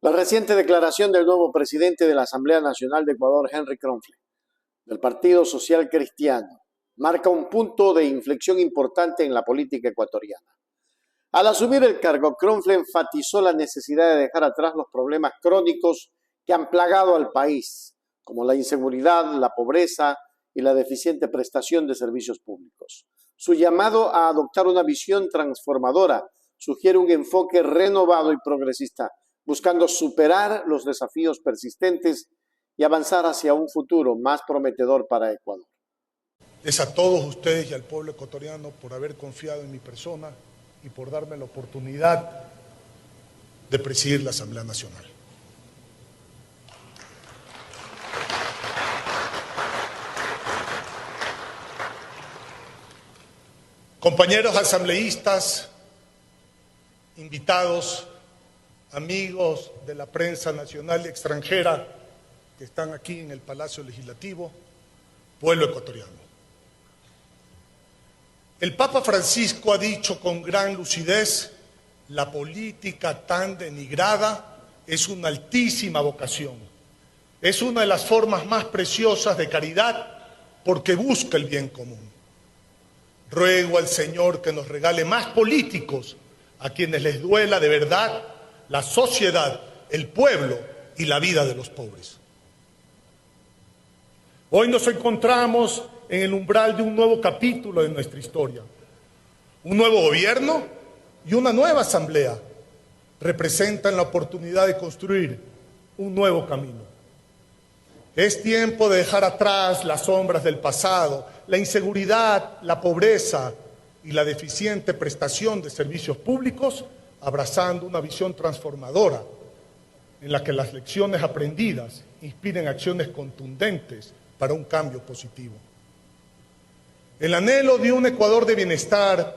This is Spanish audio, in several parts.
La reciente declaración del nuevo presidente de la Asamblea Nacional de Ecuador, Henry Kronfle, del Partido Social Cristiano, marca un punto de inflexión importante en la política ecuatoriana. Al asumir el cargo, Kronfle enfatizó la necesidad de dejar atrás los problemas crónicos que han plagado al país, como la inseguridad, la pobreza y la deficiente prestación de servicios públicos. Su llamado a adoptar una visión transformadora sugiere un enfoque renovado y progresista, buscando superar los desafíos persistentes y avanzar hacia un futuro más prometedor para Ecuador. Es a todos ustedes y al pueblo ecuatoriano por haber confiado en mi persona y por darme la oportunidad de presidir la Asamblea Nacional. Compañeros asambleístas, invitados, amigos de la prensa nacional y extranjera que están aquí en el Palacio Legislativo, pueblo ecuatoriano. El Papa Francisco ha dicho con gran lucidez: la política tan denigrada es una altísima vocación. Es una de las formas más preciosas de caridad porque busca el bien común. Ruego al Señor que nos regale más políticos a quienes les duela de verdad la sociedad, el pueblo y la vida de los pobres. Hoy nos encontramos en el umbral de un nuevo capítulo de nuestra historia. Un nuevo gobierno y una nueva asamblea representan la oportunidad de construir un nuevo camino. Es tiempo de dejar atrás las sombras del pasado, la inseguridad, la pobreza y la deficiente prestación de servicios públicos, abrazando una visión transformadora en la que las lecciones aprendidas inspiren acciones contundentes para un cambio positivo. El anhelo de un Ecuador de bienestar,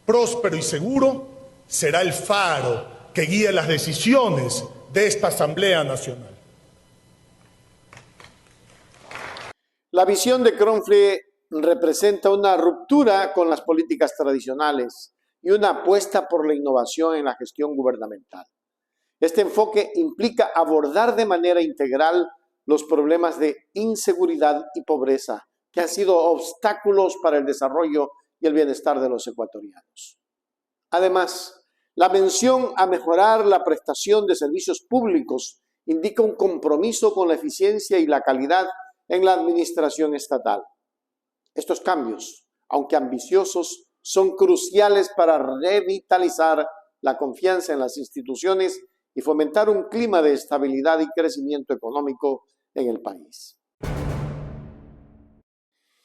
próspero y seguro, será el faro que guíe las decisiones de esta Asamblea Nacional. La visión de Kronfle representa una ruptura con las políticas tradicionales y una apuesta por la innovación en la gestión gubernamental. Este enfoque implica abordar de manera integral los problemas de inseguridad y pobreza que han sido obstáculos para el desarrollo y el bienestar de los ecuatorianos. Además, la mención a mejorar la prestación de servicios públicos indica un compromiso con la eficiencia y la calidad en la administración estatal. Estos cambios, aunque ambiciosos, son cruciales para revitalizar la confianza en las instituciones y fomentar un clima de estabilidad y crecimiento económico en el país.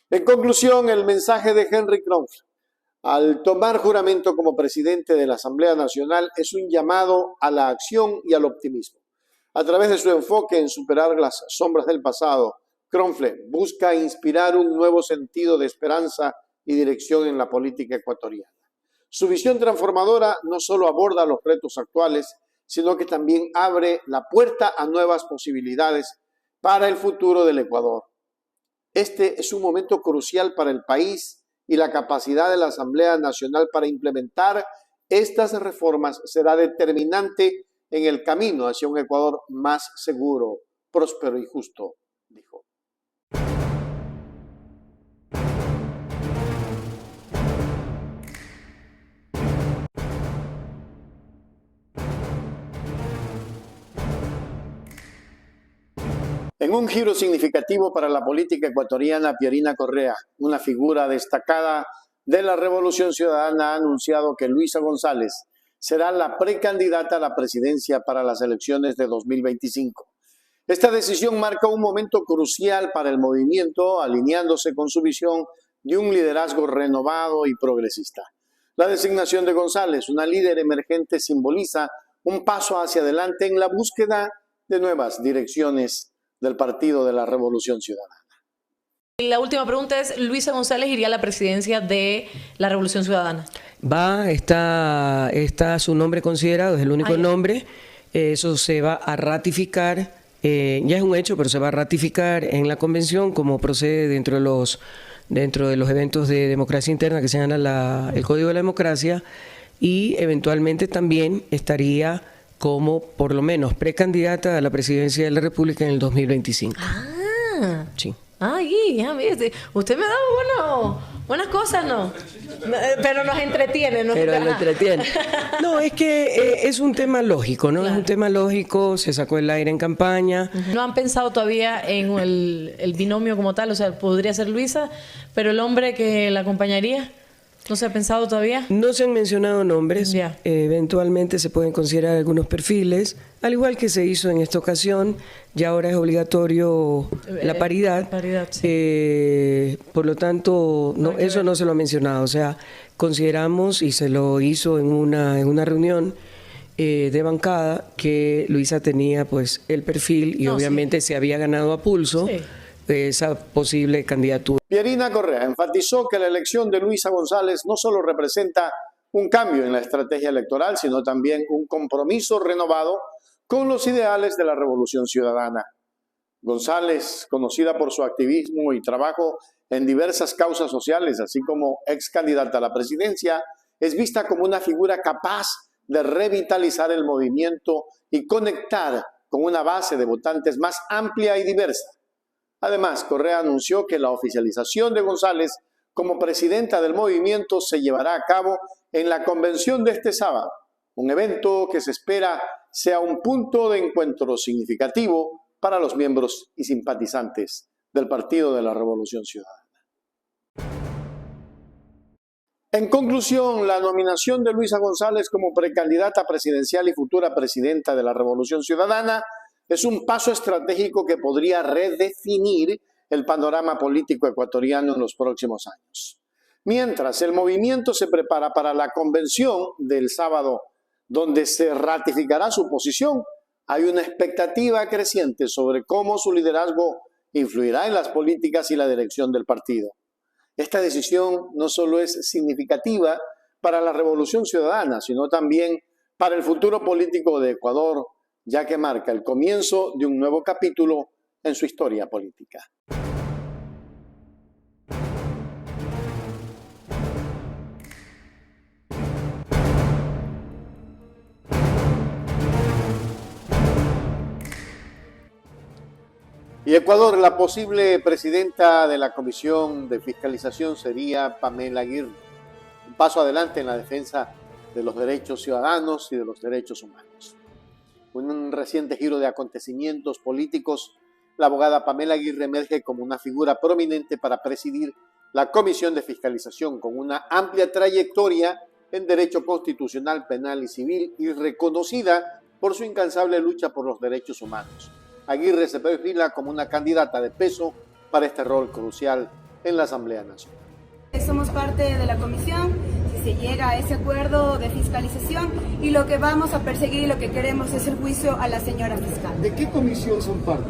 En conclusión, el mensaje de Henry Kronfle al tomar juramento como presidente de la Asamblea Nacional es un llamado a la acción y al optimismo. A través de su enfoque en superar las sombras del pasado, Kronfle busca inspirar un nuevo sentido de esperanza y dirección en la política ecuatoriana. Su visión transformadora no solo aborda los retos actuales, sino que también abre la puerta a nuevas posibilidades para el futuro del Ecuador. Este es un momento crucial para el país y la capacidad de la Asamblea Nacional para implementar estas reformas será determinante en el camino hacia un Ecuador más seguro, próspero y justo, dijo. En un giro significativo para la política ecuatoriana, Pierina Correa, una figura destacada de la Revolución Ciudadana, ha anunciado que Luisa González será la precandidata a la presidencia para las elecciones de 2025. Esta decisión marca un momento crucial para el movimiento, alineándose con su visión de un liderazgo renovado y progresista. La designación de González, una líder emergente, simboliza un paso hacia adelante en la búsqueda de nuevas direcciones del Partido de la Revolución Ciudadana. La última pregunta es, ¿Luisa González iría a la presidencia de la Revolución Ciudadana? Está su nombre considerado, es el único nombre. Eso se va a ratificar, ya es un hecho, pero se va a ratificar en la convención como procede dentro de los eventos de democracia interna que se llama el Código de la Democracia, y eventualmente también estaría como por lo menos precandidata a la presidencia de la República en el 2025. Ah. Sí. Ay, ya mire, usted me ha dado buenas cosas, ¿no? Pero nos entretiene, ¿no? Pero lo entretiene. No, es que es un tema lógico, ¿no? Claro. Es un tema lógico, se sacó el aire en campaña. No han pensado todavía en el binomio como tal, o sea, podría ser Luisa, pero el hombre que la acompañaría, ¿no se ha pensado todavía? No se han mencionado nombres, Ya. Eventualmente se pueden considerar algunos perfiles, al igual que se hizo en esta ocasión, ya ahora es obligatorio la paridad. Paridad, sí. Por lo tanto, no, eso no se lo ha mencionado, o sea, consideramos, y se lo hizo en una reunión de bancada, que Luisa tenía pues el perfil y No, obviamente se había ganado a pulso Sí. esa posible candidatura. Pierina Correa enfatizó que la elección de Luisa González no solo representa un cambio en la estrategia electoral, sino también un compromiso renovado con los ideales de la Revolución Ciudadana. González, conocida por su activismo y trabajo en diversas causas sociales, así como ex candidata a la presidencia, es vista como una figura capaz de revitalizar el movimiento y conectar con una base de votantes más amplia y diversa. Además, Correa anunció que la oficialización de González como presidenta del movimiento se llevará a cabo en la convención de este sábado, un evento que se espera sea un punto de encuentro significativo para los miembros y simpatizantes del Partido de la Revolución Ciudadana. En conclusión, la nominación de Luisa González como precandidata presidencial y futura presidenta de la Revolución Ciudadana es un paso estratégico que podría redefinir el panorama político ecuatoriano en los próximos años. Mientras el movimiento se prepara para la convención del sábado, donde se ratificará su posición, hay una expectativa creciente sobre cómo su liderazgo influirá en las políticas y la dirección del partido. Esta decisión no solo es significativa para la Revolución Ciudadana, sino también para el futuro político de Ecuador, ya que marca el comienzo de un nuevo capítulo en su historia política. Y Ecuador, la posible presidenta de la Comisión de Fiscalización sería Pamela Aguirre. Un paso adelante en la defensa de los derechos ciudadanos y de los derechos humanos. Con un reciente giro de acontecimientos políticos, la abogada Pamela Aguirre emerge como una figura prominente para presidir la Comisión de Fiscalización, con una amplia trayectoria en derecho constitucional, penal y civil, y reconocida por su incansable lucha por los derechos humanos. Aguirre se perfila como una candidata de peso para este rol crucial en la Asamblea Nacional. Somos parte de la comisión, si se llega a ese acuerdo de fiscalización, y lo que vamos a perseguir y lo que queremos es el juicio a la señora fiscal. ¿De qué comisión son parte?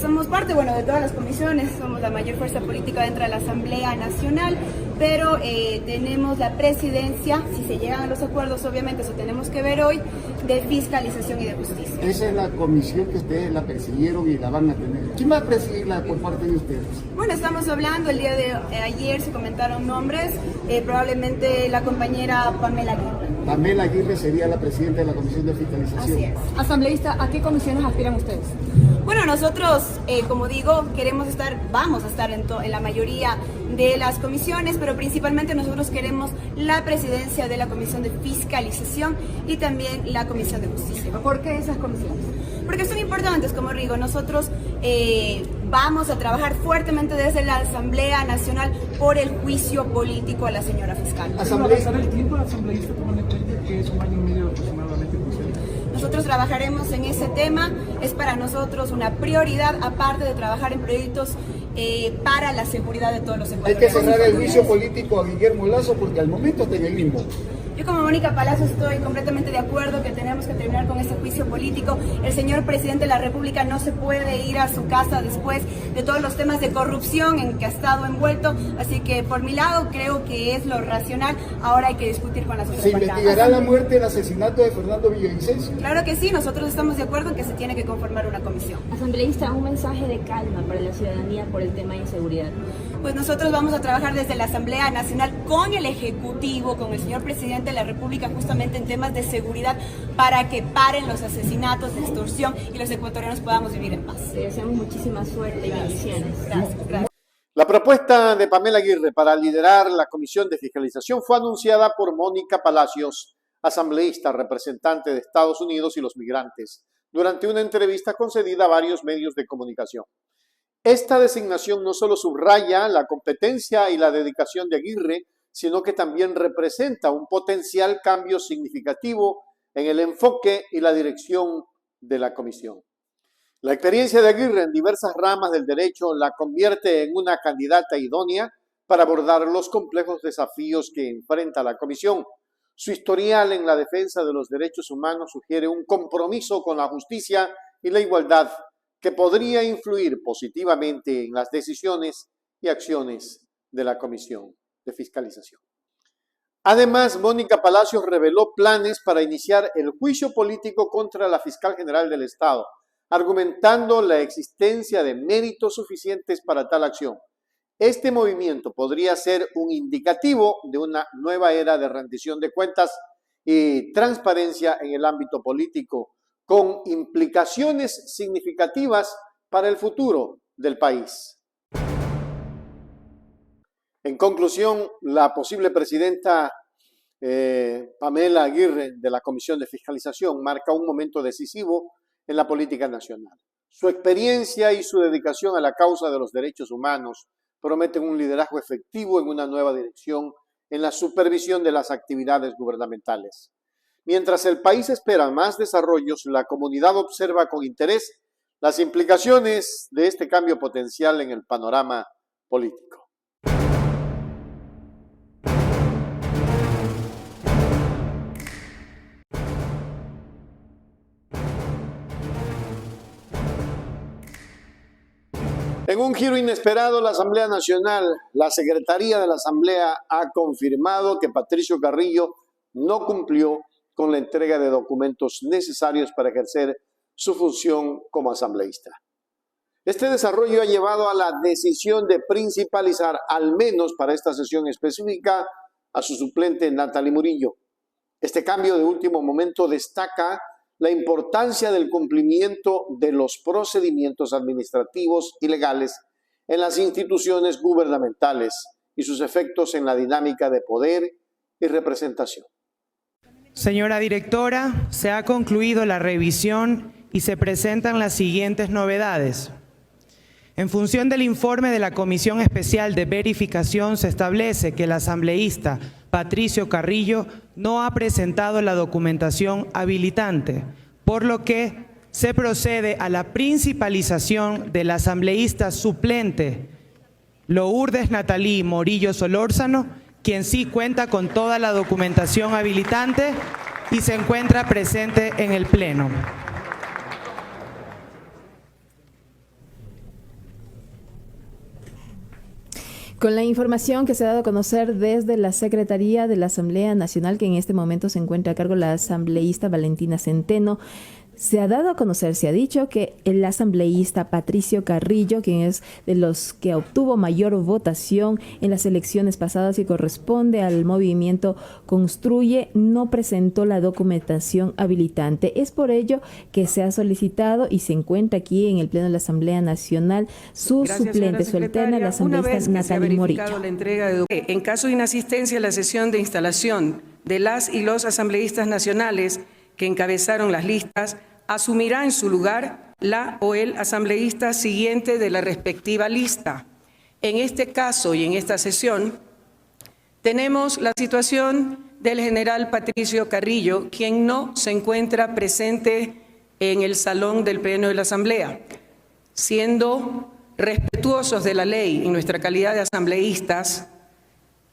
Somos parte, bueno, de todas las comisiones, somos la mayor fuerza política dentro de la Asamblea Nacional, pero tenemos la presidencia, si se llegan a los acuerdos, obviamente eso tenemos que ver hoy, de fiscalización y de justicia. Esa es la comisión que ustedes la persiguieron y la van a tener. ¿Quién va a presidirla por parte de ustedes? Bueno, estamos hablando, el día de ayer se comentaron nombres, probablemente la compañera Pamela Aguirre. Pamela Aguirre sería la presidenta de la Comisión de Fiscalización. Así es. Asambleísta, ¿a qué comisiones aspiran ustedes? Bueno, nosotros, como digo, vamos a estar en la mayoría de las comisiones, pero principalmente nosotros queremos la presidencia de la Comisión de Fiscalización y también la Comisión de Justicia. ¿Por qué esas comisiones? Porque son importantes, como digo, nosotros vamos a trabajar fuertemente desde la Asamblea Nacional por el juicio político a la señora fiscal. Asambleísta. ¿El tiempo asambleísta tomando en cuenta que es un año y medio aproximadamente? Nosotros trabajaremos en ese tema, es para nosotros una prioridad, aparte de trabajar en proyectos para la seguridad de todos los Hay ecuatorianos. que cerrar el juicio político a Guillermo Lazo porque al momento está en el limbo. Yo como Mónica Palazzo estoy completamente de acuerdo que tenemos que terminar con ese juicio político. El señor presidente de la República no se puede ir a su casa después de todos los temas de corrupción en que ha estado envuelto. Así que por mi lado creo que es lo racional. Ahora hay que discutir con las otras ¿Se bancadas. investigará la muerte y el asesinato de Fernando Villavicencio? Claro que sí, nosotros estamos de acuerdo en que se tiene que conformar una comisión. Asambleísta, un mensaje de calma para la ciudadanía por el tema de inseguridad. Pues nosotros vamos a trabajar desde la Asamblea Nacional con el Ejecutivo, con el señor presidente presidente de la República justamente en temas de seguridad para que paren los asesinatos, de extorsión y los ecuatorianos podamos vivir en paz. Le deseamos muchísima suerte y bendiciones. Gracias. La propuesta de Pamela Aguirre para liderar la Comisión de Fiscalización fue anunciada por Mónica Palacios, asambleísta, representante de Estados Unidos y los migrantes, durante una entrevista concedida a varios medios de comunicación. Esta designación no solo subraya la competencia y la dedicación de Aguirre, sino que también representa un potencial cambio significativo en el enfoque y la dirección de la comisión. La experiencia de Aguirre en diversas ramas del derecho la convierte en una candidata idónea para abordar los complejos desafíos que enfrenta la comisión. Su historial en la defensa de los derechos humanos sugiere un compromiso con la justicia y la igualdad que podría influir positivamente en las decisiones y acciones de la Comisión de Fiscalización. Además, Mónica Palacios reveló planes para iniciar el juicio político contra la fiscal general del Estado, argumentando la existencia de méritos suficientes para tal acción. Este movimiento podría ser un indicativo de una nueva era de rendición de cuentas y transparencia en el ámbito político, con implicaciones significativas para el futuro del país. En conclusión, la posible presidenta Pamela Aguirre de la Comisión de Fiscalización marca un momento decisivo en la política nacional. Su experiencia y su dedicación a la causa de los derechos humanos prometen un liderazgo efectivo en una nueva dirección en la supervisión de las actividades gubernamentales. Mientras el país espera más desarrollos, la comunidad observa con interés las implicaciones de este cambio potencial en el panorama político. En un giro inesperado, la Asamblea Nacional, la Secretaría de la Asamblea ha confirmado que Patricio Carrillo no cumplió con la entrega de documentos necesarios para ejercer su función como asambleísta. Este desarrollo ha llevado a la decisión de principalizar, al menos para esta sesión específica, a su suplente Natalie Murillo. Este cambio de último momento destaca la importancia del cumplimiento de los procedimientos administrativos y legales en las instituciones gubernamentales y sus efectos en la dinámica de poder y representación. Señora directora, se ha concluido la revisión y se presentan las siguientes novedades. En función del informe de la Comisión Especial de Verificación, se establece que el asambleísta Patricio Carrillo no ha presentado la documentación habilitante, por lo que se procede a la principalización del asambleísta suplente Lourdes Natalie Morillo Solórzano, quien sí cuenta con toda la documentación habilitante y se encuentra presente en el Pleno. Con la información que se ha dado a conocer desde la Secretaría de la Asamblea Nacional, que en este momento se encuentra a cargo la asambleísta Valentina Centeno, se ha dado a conocer, se ha dicho que el asambleísta Patricio Carrillo, quien es de los que obtuvo mayor votación en las elecciones pasadas y corresponde al movimiento Construye, no presentó la documentación habilitante. Es por ello que se ha solicitado y se encuentra aquí en el Pleno de la Asamblea Nacional su suplente, su alterna, la asambleísta Natalie Morillo. En caso de inasistencia a la sesión de instalación de las y los asambleístas nacionales que encabezaron las listas, asumirá en su lugar la o el asambleísta siguiente de la respectiva lista. En este caso y en esta sesión tenemos la situación del general Patricio Carrillo, quien no se encuentra presente en el salón del Pleno de la Asamblea. Siendo respetuosos de la ley en nuestra calidad de asambleístas,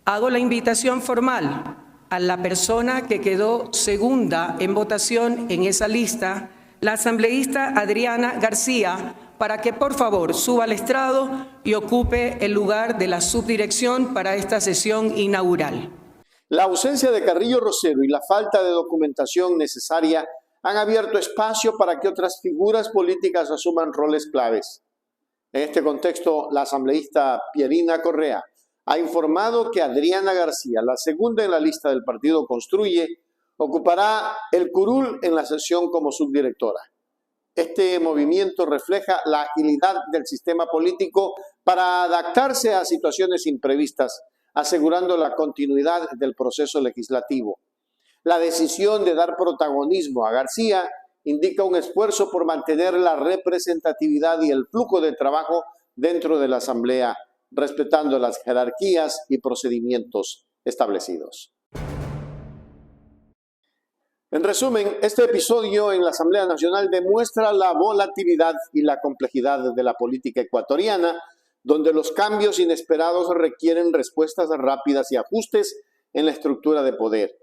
hago la invitación formal a la persona que quedó segunda en votación en esa lista, la asambleísta Adriana García, para que por favor suba al estrado y ocupe el lugar de la subdirección para esta sesión inaugural. La ausencia de Carrillo Rosero y la falta de documentación necesaria han abierto espacio para que otras figuras políticas asuman roles claves. En este contexto, la asambleísta Pierina Correa ha informado que Adriana García, la segunda en la lista del partido Construye, ocupará el curul en la sesión como subdirectora. Este movimiento refleja la agilidad del sistema político para adaptarse a situaciones imprevistas, asegurando la continuidad del proceso legislativo. La decisión de dar protagonismo a García indica un esfuerzo por mantener la representatividad y el flujo de trabajo dentro de la Asamblea, respetando las jerarquías y procedimientos establecidos. En resumen, este episodio en la Asamblea Nacional demuestra la volatilidad y la complejidad de la política ecuatoriana, donde los cambios inesperados requieren respuestas rápidas y ajustes en la estructura de poder.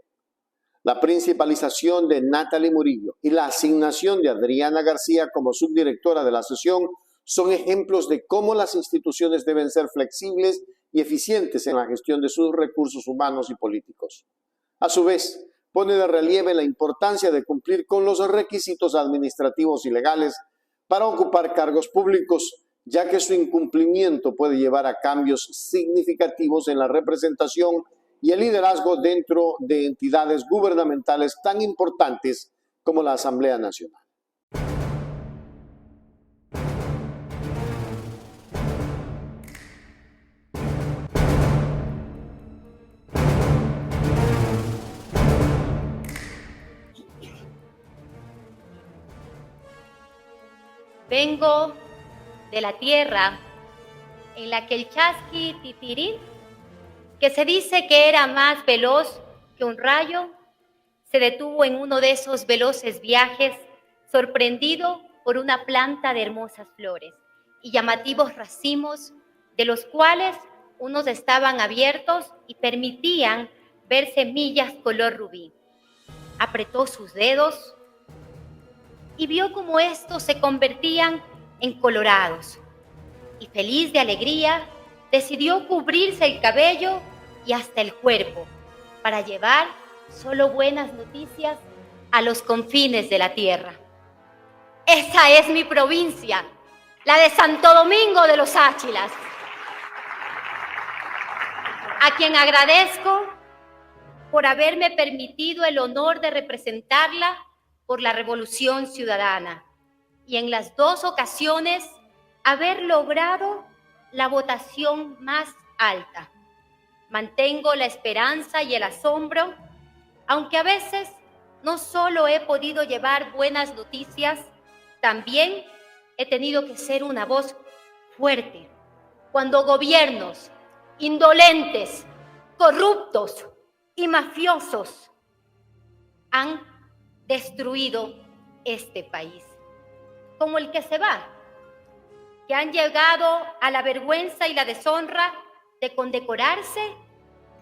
La principalización de Natalie Murillo y la asignación de Adriana García como subdirectora de la sesión son ejemplos de cómo las instituciones deben ser flexibles y eficientes en la gestión de sus recursos humanos y políticos. A su vez, pone de relieve la importancia de cumplir con los requisitos administrativos y legales para ocupar cargos públicos, ya que su incumplimiento puede llevar a cambios significativos en la representación y el liderazgo dentro de entidades gubernamentales tan importantes como la Asamblea Nacional. Vengo de la tierra en la que el chasqui titirín, que se dice que era más veloz que un rayo, se detuvo en uno de esos veloces viajes, sorprendido por una planta de hermosas flores y llamativos racimos, de los cuales unos estaban abiertos y permitían ver semillas color rubí. Apretó sus dedos y vio cómo estos se convertían en colorados. Y feliz de alegría, decidió cubrirse el cabello y hasta el cuerpo para llevar solo buenas noticias a los confines de la tierra. Esa es mi provincia, la de Santo Domingo de los Áchilas, a quien agradezco por haberme permitido el honor de representarla por la Revolución Ciudadana y en las dos ocasiones haber logrado la votación más alta. Mantengo la esperanza y el asombro, aunque a veces no solo he podido llevar buenas noticias, también he tenido que ser una voz fuerte cuando gobiernos indolentes, corruptos y mafiosos han destruido este país, como el que se va, que han llegado a la vergüenza y la deshonra de condecorarse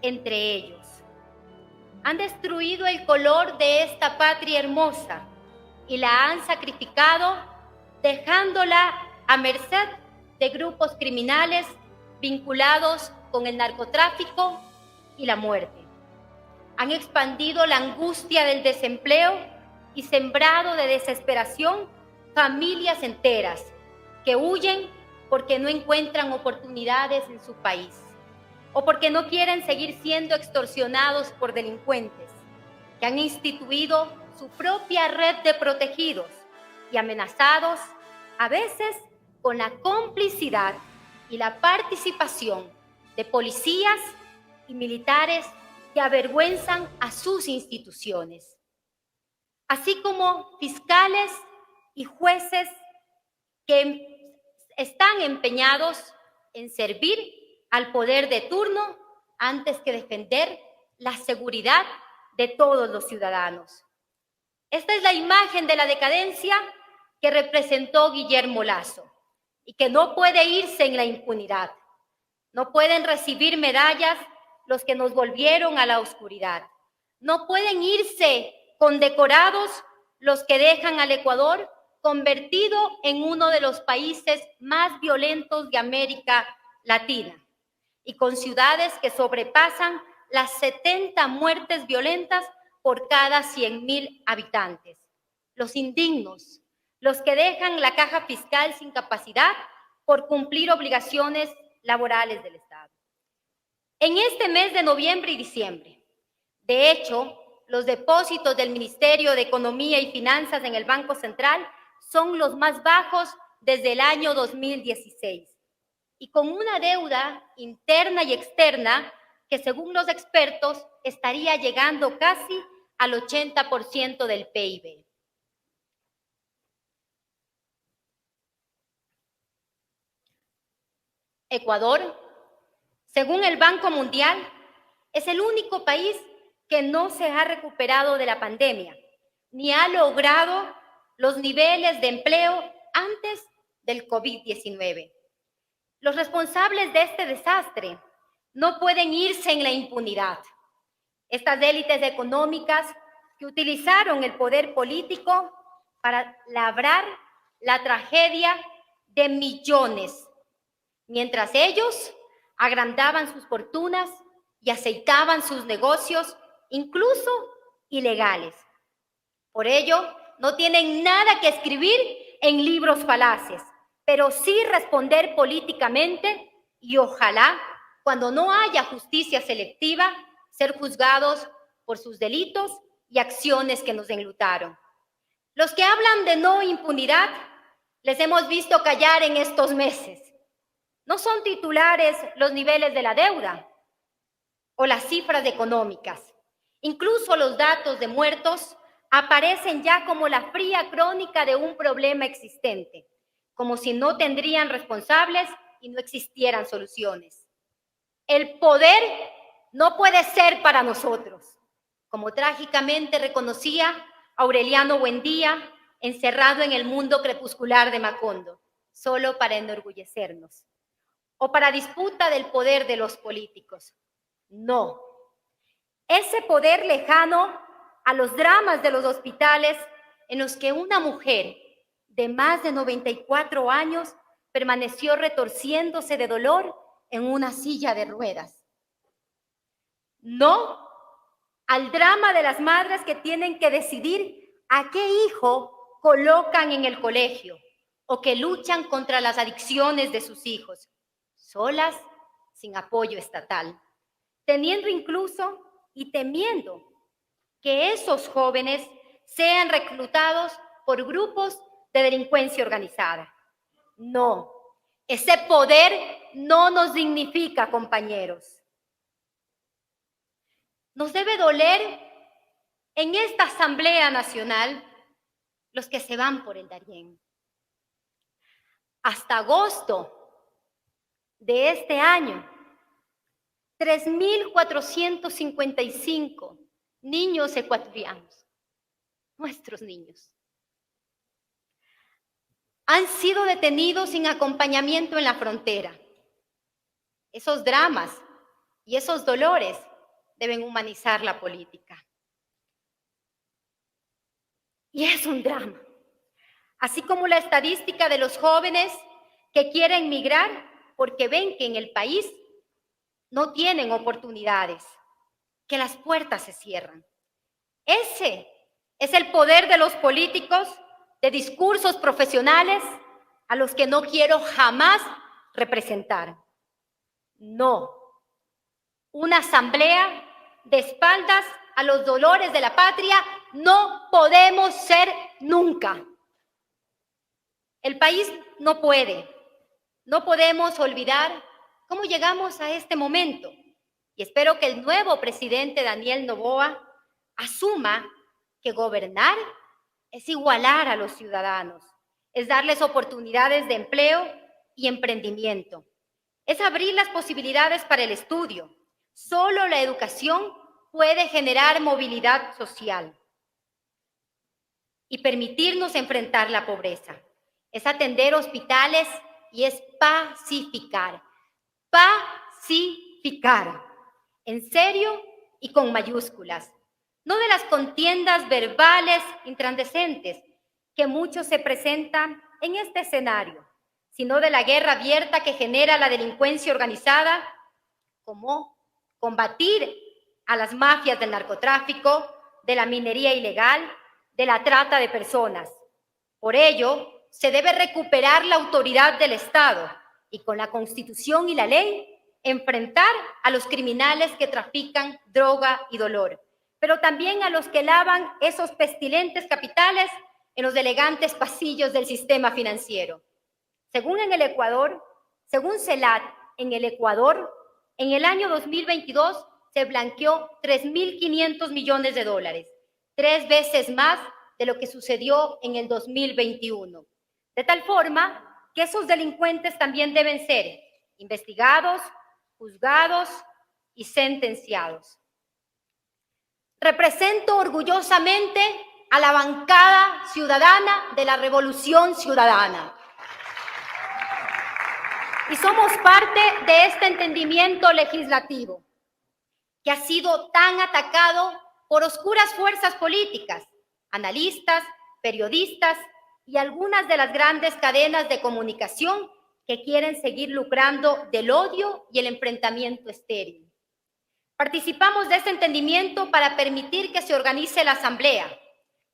entre ellos. Han destruido el color de esta patria hermosa y la han sacrificado, dejándola a merced de grupos criminales vinculados con el narcotráfico y la muerte. Han expandido la angustia del desempleo y sembrado de desesperación familias enteras que huyen porque no encuentran oportunidades en su país o porque no quieren seguir siendo extorsionados por delincuentes que han instituido su propia red de protegidos y amenazados, a veces con la complicidad y la participación de policías y militares que avergüenzan a sus instituciones, así como fiscales y jueces que están empeñados en servir al poder de turno antes que defender la seguridad de todos los ciudadanos. Esta es la imagen de la decadencia que representó Guillermo Lasso y que no puede irse en la impunidad. No pueden recibir medallas los que nos volvieron a la oscuridad. No pueden irse condecorados los que dejan al Ecuador convertido en uno de los países más violentos de América Latina y con ciudades que sobrepasan las 70 muertes violentas por cada 100,000 habitantes. Los indignos, los que dejan la caja fiscal sin capacidad por cumplir obligaciones laborales del Estado. en este mes de noviembre y diciembre. De hecho, los depósitos del Ministerio de Economía y Finanzas en el Banco Central son los más bajos desde el año 2016 y con una deuda interna y externa que según los expertos estaría llegando casi al 80% del PIB. Ecuador, según el Banco Mundial, es el único país que no se ha recuperado de la pandemia, ni ha logrado los niveles de empleo antes del COVID-19. Los responsables de este desastre no pueden irse en la impunidad. Estas élites económicas que utilizaron el poder político para labrar la tragedia de millones, mientras ellos agrandaban sus fortunas y aceitaban sus negocios, incluso ilegales. Por ello, no tienen nada que escribir en libros falaces, pero sí responder políticamente y ojalá, cuando no haya justicia selectiva, ser juzgados por sus delitos y acciones que nos enlutaron. Los que hablan de no impunidad, les hemos visto callar en estos meses. No son titulares los niveles de la deuda o las cifras económicas. Incluso los datos de muertos aparecen ya como la fría crónica de un problema existente, como si no tendrían responsables y no existieran soluciones. El poder no puede ser para nosotros, como trágicamente reconocía Aureliano Buendía, encerrado en el mundo crepuscular de Macondo, solo para enorgullecernos, o para disputa del poder de los políticos. No. Ese poder lejano a los dramas de los hospitales en los que una mujer de más de 94 años permaneció retorciéndose de dolor en una silla de ruedas. No al drama de las madres que tienen que decidir a qué hijo colocan en el colegio o que luchan contra las adicciones de sus hijos, solas, sin apoyo estatal, teniendo incluso y temiendo que esos jóvenes sean reclutados por grupos de delincuencia organizada. No, ese poder no nos dignifica, compañeros. Nos debe doler en esta Asamblea Nacional los que se van por el Darién. Hasta agosto de este año, 3.455 niños ecuatorianos, nuestros niños, han sido detenidos sin acompañamiento en la frontera. Esos dramas y esos dolores deben humanizar la política. Y es un drama, así como la estadística de los jóvenes que quieren migrar porque ven que en el país no tienen oportunidades, que las puertas se cierran. Ese es el poder de los políticos, de discursos profesionales a los que no quiero jamás representar. No, una asamblea de espaldas a los dolores de la patria no podemos ser nunca. El país no podemos olvidar cómo llegamos a este momento y espero que el nuevo presidente Daniel Noboa asuma que gobernar es igualar a los ciudadanos, es darles oportunidades de empleo y emprendimiento, es abrir las posibilidades para el estudio. Solo la educación puede generar movilidad social y permitirnos enfrentar la pobreza. Es atender hospitales y es pacificar. Pacificar. En serio y con mayúsculas. No de las contiendas verbales incandescentes que muchos se presentan en este escenario, sino de la guerra abierta que genera la delincuencia organizada, como combatir a las mafias del narcotráfico, de la minería ilegal, de la trata de personas. Por ello, se debe recuperar la autoridad del Estado y con la Constitución y la ley enfrentar a los criminales que trafican droga y dolor, pero también a los que lavan esos pestilentes capitales en los elegantes pasillos del sistema financiero. Según CELAT, en el Ecuador, en el año 2022 se blanqueó 3.500 millones de dólares, 3 veces más de lo que sucedió en el 2021. De tal forma que esos delincuentes también deben ser investigados, juzgados y sentenciados. Represento orgullosamente a la bancada ciudadana de la Revolución Ciudadana. Y somos parte de este entendimiento legislativo que ha sido tan atacado por oscuras fuerzas políticas, analistas, periodistas y algunas de las grandes cadenas de comunicación que quieren seguir lucrando del odio y el enfrentamiento estéril. Participamos de este entendimiento para permitir que se organice la Asamblea,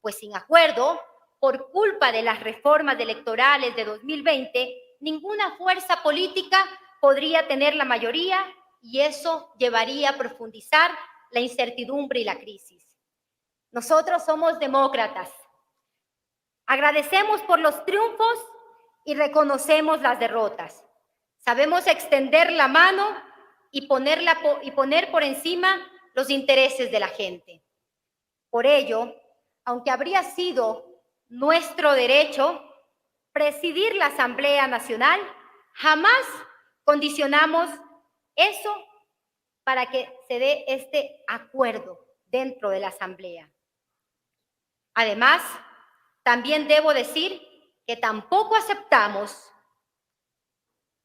pues sin acuerdo, por culpa de las reformas electorales de 2020, ninguna fuerza política podría tener la mayoría y eso llevaría a profundizar la incertidumbre y la crisis. Nosotros somos demócratas. Agradecemos por los triunfos y reconocemos las derrotas. Sabemos extender la mano y poner por encima los intereses de la gente. Por ello, aunque habría sido nuestro derecho presidir la Asamblea Nacional, jamás condicionamos eso para que se dé este acuerdo dentro de la Asamblea. Además, también debo decir que tampoco aceptamos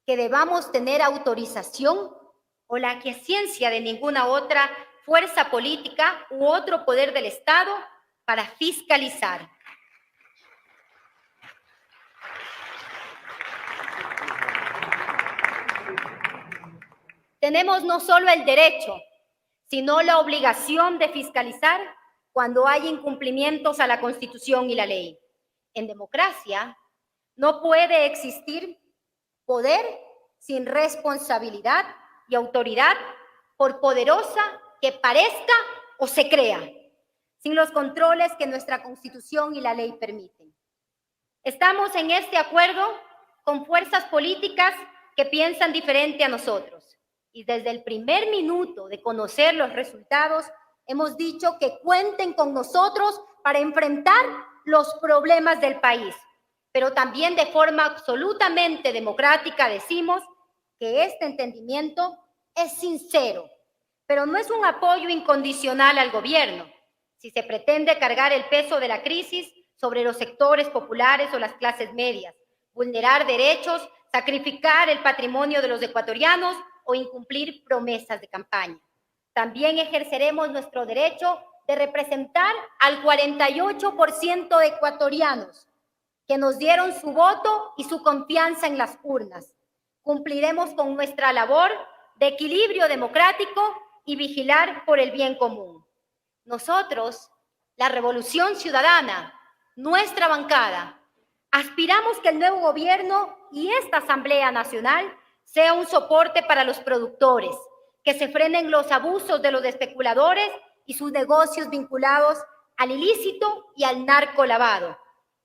que debamos tener autorización o la aquiescencia de ninguna otra fuerza política u otro poder del Estado para fiscalizar. Tenemos no solo el derecho, sino la obligación de fiscalizar cuando hay incumplimientos a la Constitución y la ley. En democracia no puede existir poder sin responsabilidad y autoridad, por poderosa que parezca o se crea, sin los controles que nuestra Constitución y la ley permiten. Estamos en este acuerdo con fuerzas políticas que piensan diferente a nosotros. Y desde el primer minuto de conocer los resultados, hemos dicho que cuenten con nosotros para enfrentar los problemas del país. Pero también de forma absolutamente democrática decimos que este entendimiento es sincero, pero no es un apoyo incondicional al gobierno. Si se pretende cargar el peso de la crisis sobre los sectores populares o las clases medias, vulnerar derechos, sacrificar el patrimonio de los ecuatorianos o incumplir promesas de campaña. También ejerceremos nuestro derecho de representar al 48% de ecuatorianos que nos dieron su voto y su confianza en las urnas. Cumpliremos con nuestra labor de equilibrio democrático y vigilar por el bien común. Nosotros, la Revolución Ciudadana, nuestra bancada, aspiramos que el nuevo gobierno y esta Asamblea Nacional sea un soporte para los productores, que se frenen los abusos de los especuladores y sus negocios vinculados al ilícito y al narcolavado.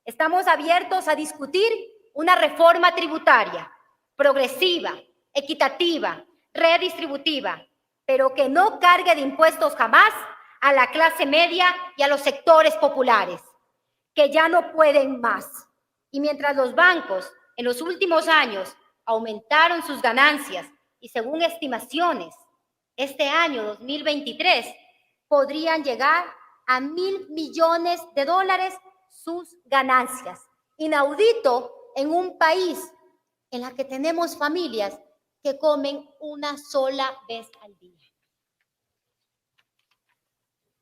Estamos abiertos a discutir una reforma tributaria progresiva, equitativa, redistributiva, pero que no cargue de impuestos jamás a la clase media y a los sectores populares, que ya no pueden más. Y mientras los bancos en los últimos años aumentaron sus ganancias y según estimaciones, este año 2023 podrían llegar a $1.000 millones sus ganancias. Inaudito en un país en la que tenemos familias que comen una sola vez al día.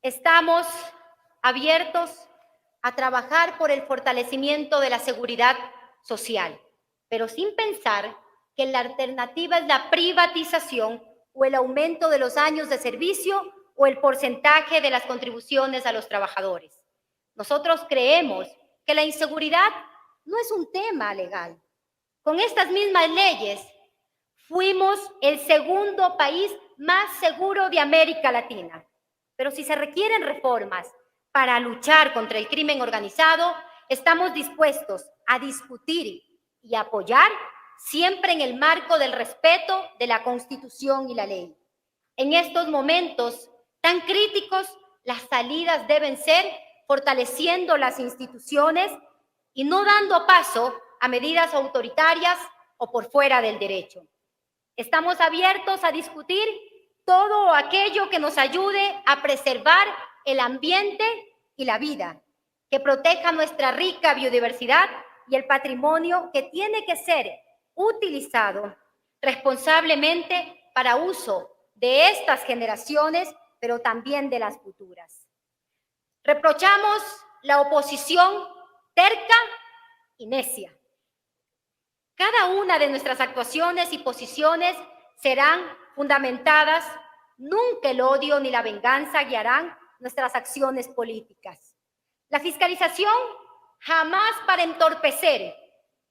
Estamos abiertos a trabajar por el fortalecimiento de la seguridad social, pero sin pensar que la alternativa es la privatización o el aumento de los años de servicio o el porcentaje de las contribuciones a los trabajadores. Nosotros creemos que la inseguridad no es un tema legal. Con estas mismas leyes Fuimos el segundo país más seguro de América Latina. Pero si se requieren reformas para luchar contra el crimen organizado, estamos dispuestos a discutir y apoyar siempre en el marco del respeto de la Constitución y la ley. En estos momentos tan críticos, las salidas deben ser fortaleciendo las instituciones y no dando paso a medidas autoritarias o por fuera del derecho. Estamos abiertos a discutir todo aquello que nos ayude a preservar el ambiente y la vida, que proteja nuestra rica biodiversidad y el patrimonio que tiene que ser utilizado responsablemente para uso de estas generaciones, pero también de las futuras. Reprochamos la oposición terca y necia. Cada una de nuestras actuaciones y posiciones serán fundamentadas. Nunca el odio ni la venganza guiarán nuestras acciones políticas. La fiscalización jamás para entorpecer,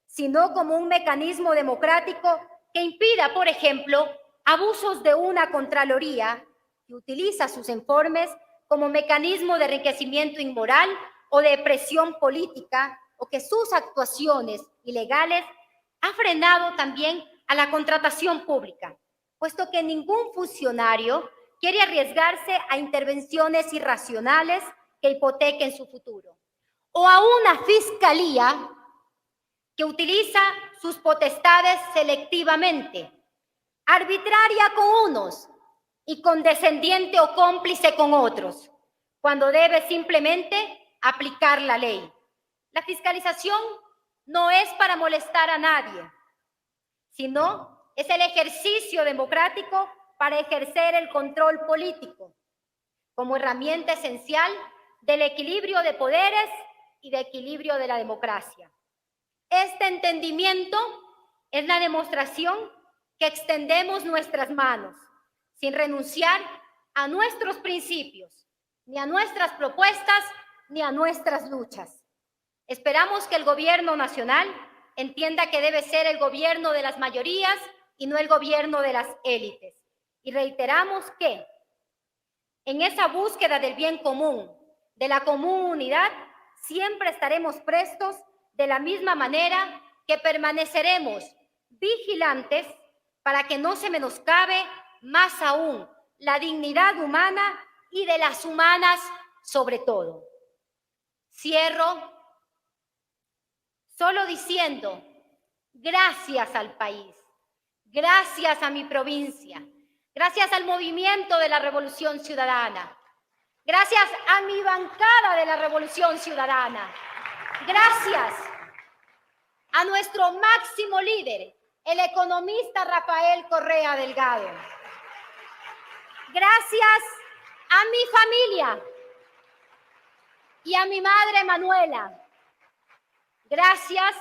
sino como un mecanismo democrático que impida, por ejemplo, abusos de una Contraloría que utiliza sus informes como mecanismo de enriquecimiento inmoral o de presión política, o que sus actuaciones ilegales ha frenado también a la contratación pública, puesto que ningún funcionario quiere arriesgarse a intervenciones irracionales que hipotequen su futuro, o a una fiscalía que utiliza sus potestades selectivamente, arbitraria con unos y condescendiente o cómplice con otros, cuando debe simplemente aplicar la ley. La fiscalización no es para molestar a nadie, sino es el ejercicio democrático para ejercer el control político como herramienta esencial del equilibrio de poderes y de equilibrio de la democracia. Este entendimiento es la demostración que extendemos nuestras manos sin renunciar a nuestros principios, ni a nuestras propuestas, ni a nuestras luchas. Esperamos que el gobierno nacional entienda que debe ser el gobierno de las mayorías y no el gobierno de las élites. Y reiteramos que en esa búsqueda del bien común, de la común unidad, siempre estaremos prestos de la misma manera que permaneceremos vigilantes para que no se menoscabe más aún la dignidad humana y de las humanas sobre todo. Cierro solo diciendo gracias al país, gracias a mi provincia, gracias al movimiento de la Revolución Ciudadana, gracias a mi bancada de la Revolución Ciudadana, gracias a nuestro máximo líder, el economista Rafael Correa Delgado. Gracias a mi familia y a mi madre Manuela. Gracias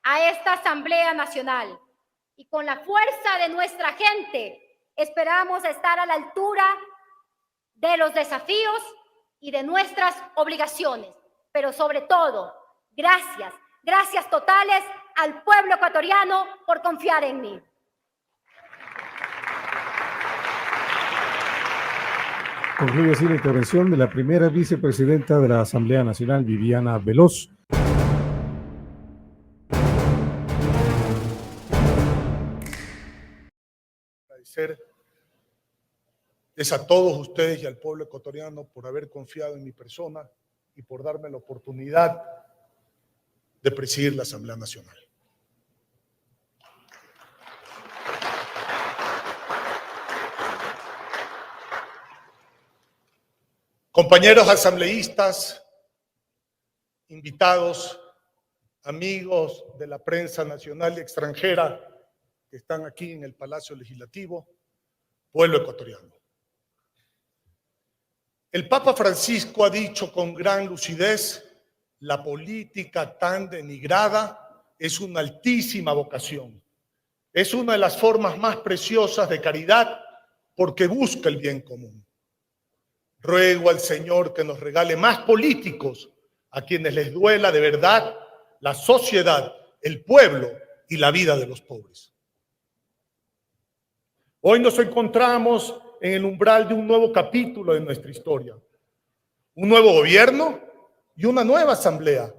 a esta Asamblea Nacional. Y con la fuerza de nuestra gente, esperamos estar a la altura de los desafíos y de nuestras obligaciones. Pero sobre todo, gracias, gracias totales al pueblo ecuatoriano por confiar en mí. Concluye así la intervención de la primera vicepresidenta de la Asamblea Nacional, Viviana Veloz. Agradecerles a todos ustedes y al pueblo ecuatoriano por haber confiado en mi persona y por darme la oportunidad de presidir la Asamblea Nacional. Compañeros asambleístas, invitados, amigos de la prensa nacional y extranjera que están aquí en el Palacio Legislativo, pueblo ecuatoriano. El Papa Francisco ha dicho con gran lucidez: la política tan denigrada es una altísima vocación. Es una de las formas más preciosas de caridad porque busca el bien común. Ruego al Señor que nos regale más políticos a quienes les duela de verdad la sociedad, el pueblo y la vida de los pobres. Hoy nos encontramos en el umbral de un nuevo capítulo de nuestra historia. Un nuevo gobierno y una nueva asamblea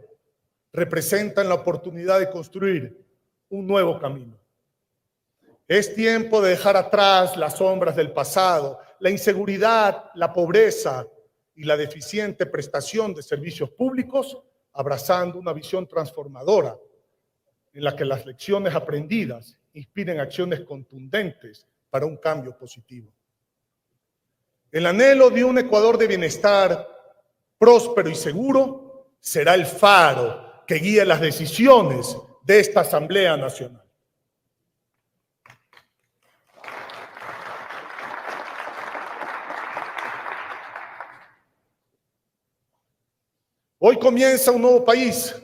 representan la oportunidad de construir un nuevo camino. Es tiempo de dejar atrás las sombras del pasado, la inseguridad, la pobreza y la deficiente prestación de servicios públicos, abrazando una visión transformadora en la que las lecciones aprendidas inspiren acciones contundentes para un cambio positivo. El anhelo de un Ecuador de bienestar próspero y seguro será el faro que guíe las decisiones de esta Asamblea Nacional. Hoy comienza un nuevo país,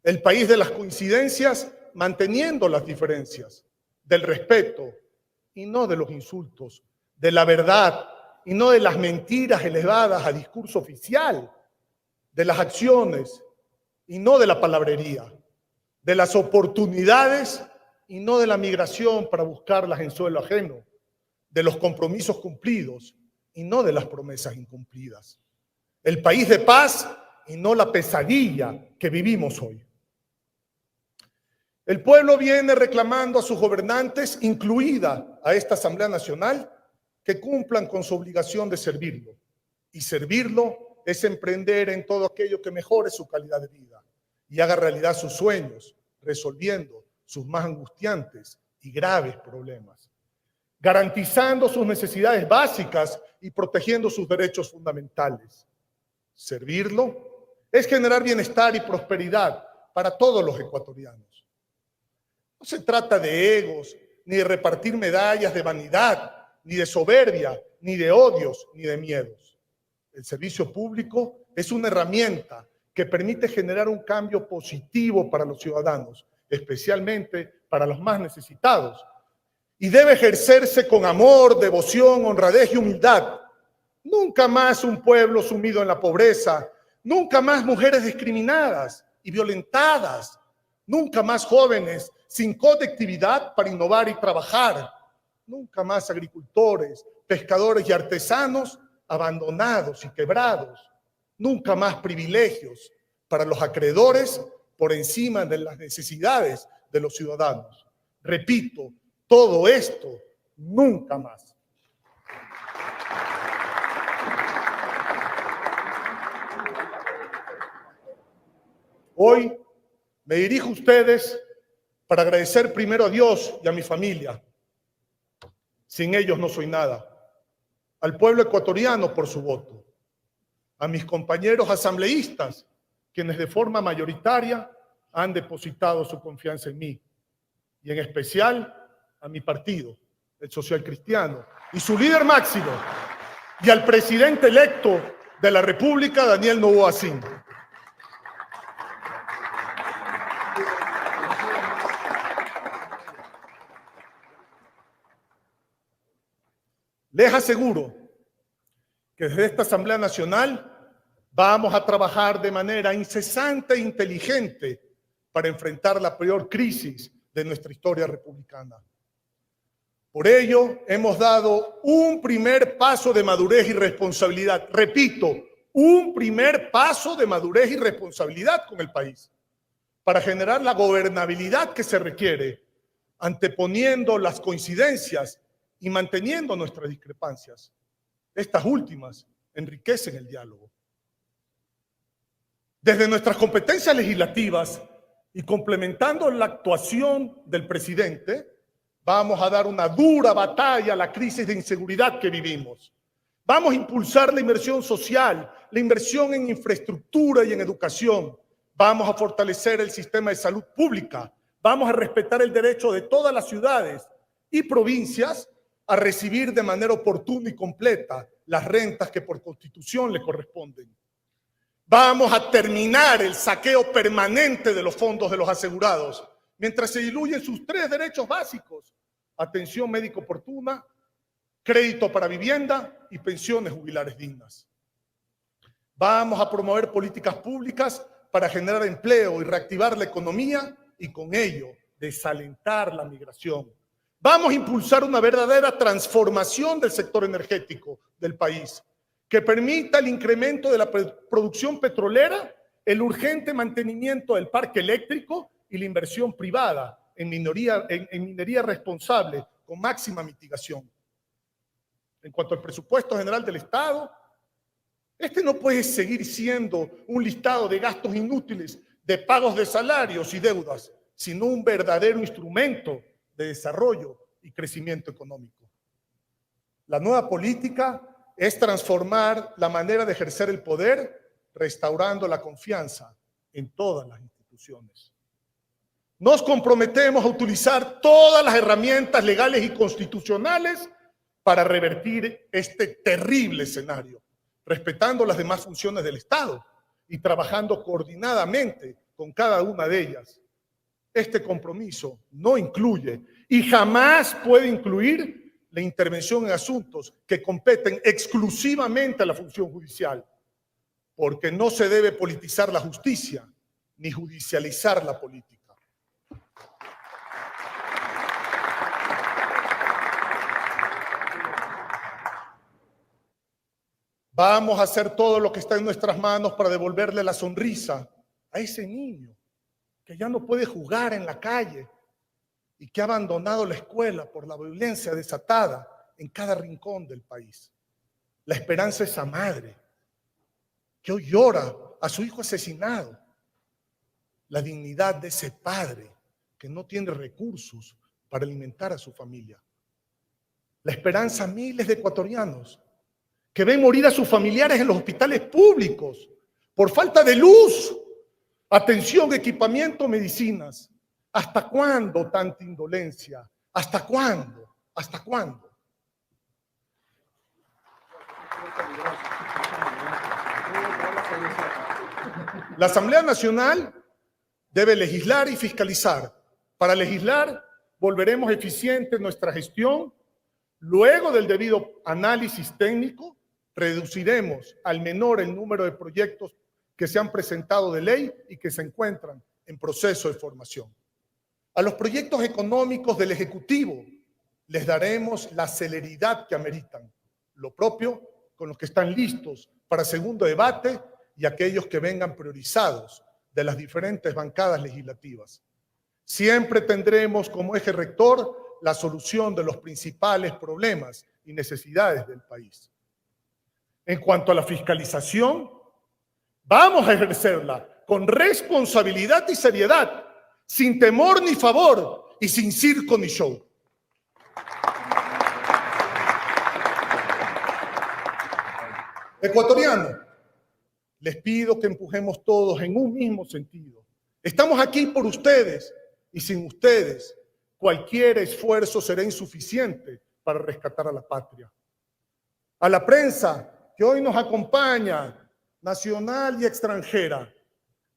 el país de las coincidencias, manteniendo las diferencias, del respeto y no de los insultos, de la verdad y no de las mentiras elevadas a discurso oficial, de las acciones y no de la palabrería, de las oportunidades y no de la migración para buscarlas en suelo ajeno, de los compromisos cumplidos y no de las promesas incumplidas. El país de paz y no la pesadilla que vivimos hoy. El pueblo viene reclamando a sus gobernantes, incluida a esta Asamblea Nacional, que cumplan con su obligación de servirlo. Y servirlo es emprender en todo aquello que mejore su calidad de vida y haga realidad sus sueños, resolviendo sus más angustiantes y graves problemas, garantizando sus necesidades básicas y protegiendo sus derechos fundamentales. Servirlo es generar bienestar y prosperidad para todos los ecuatorianos. No se trata de egos, ni de repartir medallas de vanidad, ni de soberbia, ni de odios, ni de miedos. El servicio público es una herramienta que permite generar un cambio positivo para los ciudadanos, especialmente para los más necesitados, y debe ejercerse con amor, devoción, honradez y humildad. Nunca más un pueblo sumido en la pobreza, nunca más mujeres discriminadas y violentadas, nunca más jóvenes sin conectividad para innovar y trabajar, nunca más agricultores, pescadores y artesanos abandonados y quebrados, nunca más privilegios para los acreedores por encima de las necesidades de los ciudadanos. Repito, todo esto nunca más. Hoy me dirijo a ustedes para agradecer primero a Dios y a mi familia. Sin ellos no soy nada. Al pueblo ecuatoriano por su voto. A mis compañeros asambleístas, quienes de forma mayoritaria han depositado su confianza en mí. Y en especial a mi partido, el Social Cristiano, y su líder máximo, y al presidente electo de la República, Daniel Noboa Sin. Les aseguro que desde esta Asamblea Nacional vamos a trabajar de manera incesante e inteligente para enfrentar la peor crisis de nuestra historia republicana. Por ello, hemos dado un primer paso de madurez y responsabilidad. Repito, un primer paso de madurez y responsabilidad con el país para generar la gobernabilidad que se requiere, anteponiendo las coincidencias y manteniendo nuestras discrepancias. Estas últimas enriquecen el diálogo. Desde nuestras competencias legislativas y complementando la actuación del presidente, vamos a dar una dura batalla a la crisis de inseguridad que vivimos. Vamos a impulsar la inversión social, la inversión en infraestructura y en educación. Vamos a fortalecer el sistema de salud pública. Vamos a respetar el derecho de todas las ciudades y provincias a recibir de manera oportuna y completa las rentas que por Constitución le corresponden. Vamos a terminar el saqueo permanente de los fondos de los asegurados, mientras se diluyen sus 3 derechos básicos: atención médica oportuna, crédito para vivienda y pensiones jubilares dignas. Vamos a promover políticas públicas para generar empleo y reactivar la economía y con ello desalentar la migración. Vamos a impulsar una verdadera transformación del sector energético del país, que permita el incremento de la producción petrolera, el urgente mantenimiento del parque eléctrico y la inversión privada en minería responsable con máxima mitigación. En cuanto al presupuesto general del Estado, este no puede seguir siendo un listado de gastos inútiles, de pagos de salarios y deudas, sino un verdadero instrumento de desarrollo y crecimiento económico. La nueva política es transformar la manera de ejercer el poder, restaurando la confianza en todas las instituciones. Nos comprometemos a utilizar todas las herramientas legales y constitucionales para revertir este terrible escenario, respetando las demás funciones del Estado y trabajando coordinadamente con cada una de ellas. Este compromiso no incluye y jamás puede incluir la intervención en asuntos que competen exclusivamente a la función judicial, porque no se debe politizar la justicia ni judicializar la política. Vamos a hacer todo lo que está en nuestras manos para devolverle la sonrisa a ese niño que ya no puede jugar en la calle y que ha abandonado la escuela por la violencia desatada en cada rincón del país. La esperanza de esa madre que hoy llora a su hijo asesinado. La dignidad de ese padre que no tiene recursos para alimentar a su familia. La esperanza de miles de ecuatorianos que ven morir a sus familiares en los hospitales públicos por falta de luz, atención, equipamiento, medicinas. ¿Hasta cuándo tanta indolencia? ¿Hasta cuándo? ¿Hasta cuándo? La Asamblea Nacional debe legislar y fiscalizar. Para legislar, volveremos eficiente nuestra gestión. Luego del debido análisis técnico, reduciremos al menor el número de proyectos que se han presentado de ley y que se encuentran en proceso de formación. A los proyectos económicos del Ejecutivo les daremos la celeridad que ameritan. Lo propio con los que están listos para segundo debate y aquellos que vengan priorizados de las diferentes bancadas legislativas. Siempre tendremos como eje rector la solución de los principales problemas y necesidades del país. En cuanto a la fiscalización, vamos a ejercerla con responsabilidad y seriedad, sin temor ni favor y sin circo ni show. Ecuatorianos, les pido que empujemos todos en un mismo sentido. Estamos aquí por ustedes y sin ustedes cualquier esfuerzo será insuficiente para rescatar a la patria. A la prensa que hoy nos acompaña, nacional y extranjera,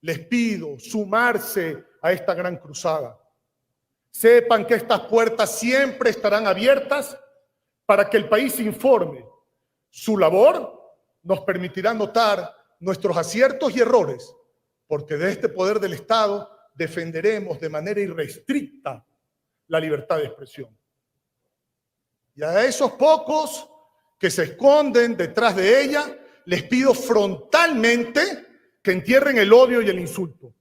les pido sumarse a esta gran cruzada. Sepan que estas puertas siempre estarán abiertas para que el país se informe. Su labor nos permitirá notar nuestros aciertos y errores, porque de este poder del Estado defenderemos de manera irrestricta la libertad de expresión. Y a esos pocos que se esconden detrás de ella, les pido frontalmente que entierren el odio y el insulto.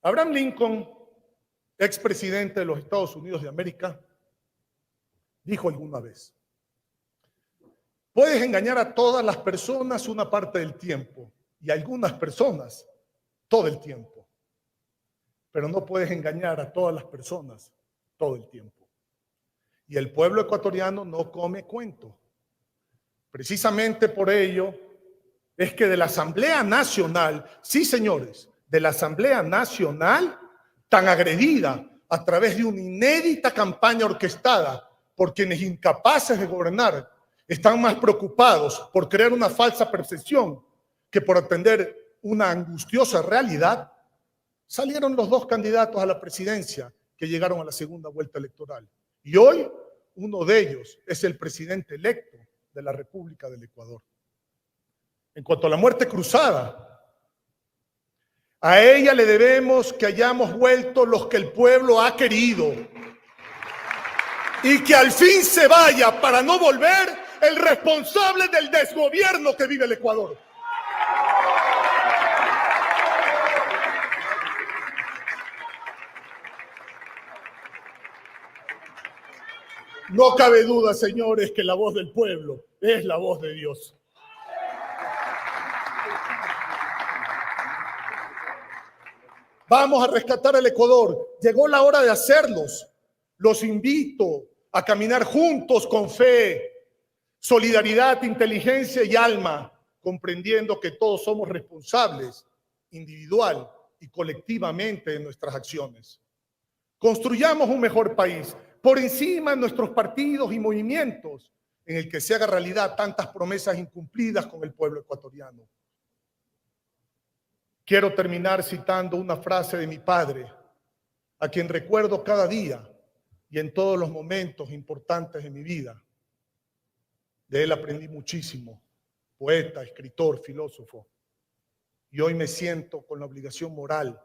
Abraham Lincoln, expresidente de los Estados Unidos de América, dijo alguna vez: puedes engañar a todas las personas una parte del tiempo y a algunas personas todo el tiempo, pero no puedes engañar a todas las personas todo el tiempo. Y el pueblo ecuatoriano no come cuento. Precisamente por ello es que de la Asamblea Nacional, sí señores, de la Asamblea Nacional, tan agredida a través de una inédita campaña orquestada por quienes incapaces de gobernar, están más preocupados por crear una falsa percepción que por atender una angustiosa realidad, salieron los dos candidatos a la presidencia que llegaron a la segunda vuelta electoral. Y hoy uno de ellos es el presidente electo de la República del Ecuador. En cuanto a la muerte cruzada, a ella le debemos que hayamos vuelto los que el pueblo ha querido y que al fin se vaya para no volver el responsable del desgobierno que vive el Ecuador. No cabe duda, señores, que la voz del pueblo es la voz de Dios. Vamos a rescatar el Ecuador. Llegó la hora de hacerlos. Los invito a caminar juntos con fe, solidaridad, inteligencia y alma, comprendiendo que todos somos responsables individual y colectivamente de nuestras acciones. Construyamos un mejor país por encima de nuestros partidos y movimientos, en el que se haga realidad tantas promesas incumplidas con el pueblo ecuatoriano. Quiero terminar citando una frase de mi padre, a quien recuerdo cada día y en todos los momentos importantes de mi vida. De él aprendí muchísimo, poeta, escritor, filósofo, y hoy me siento con la obligación moral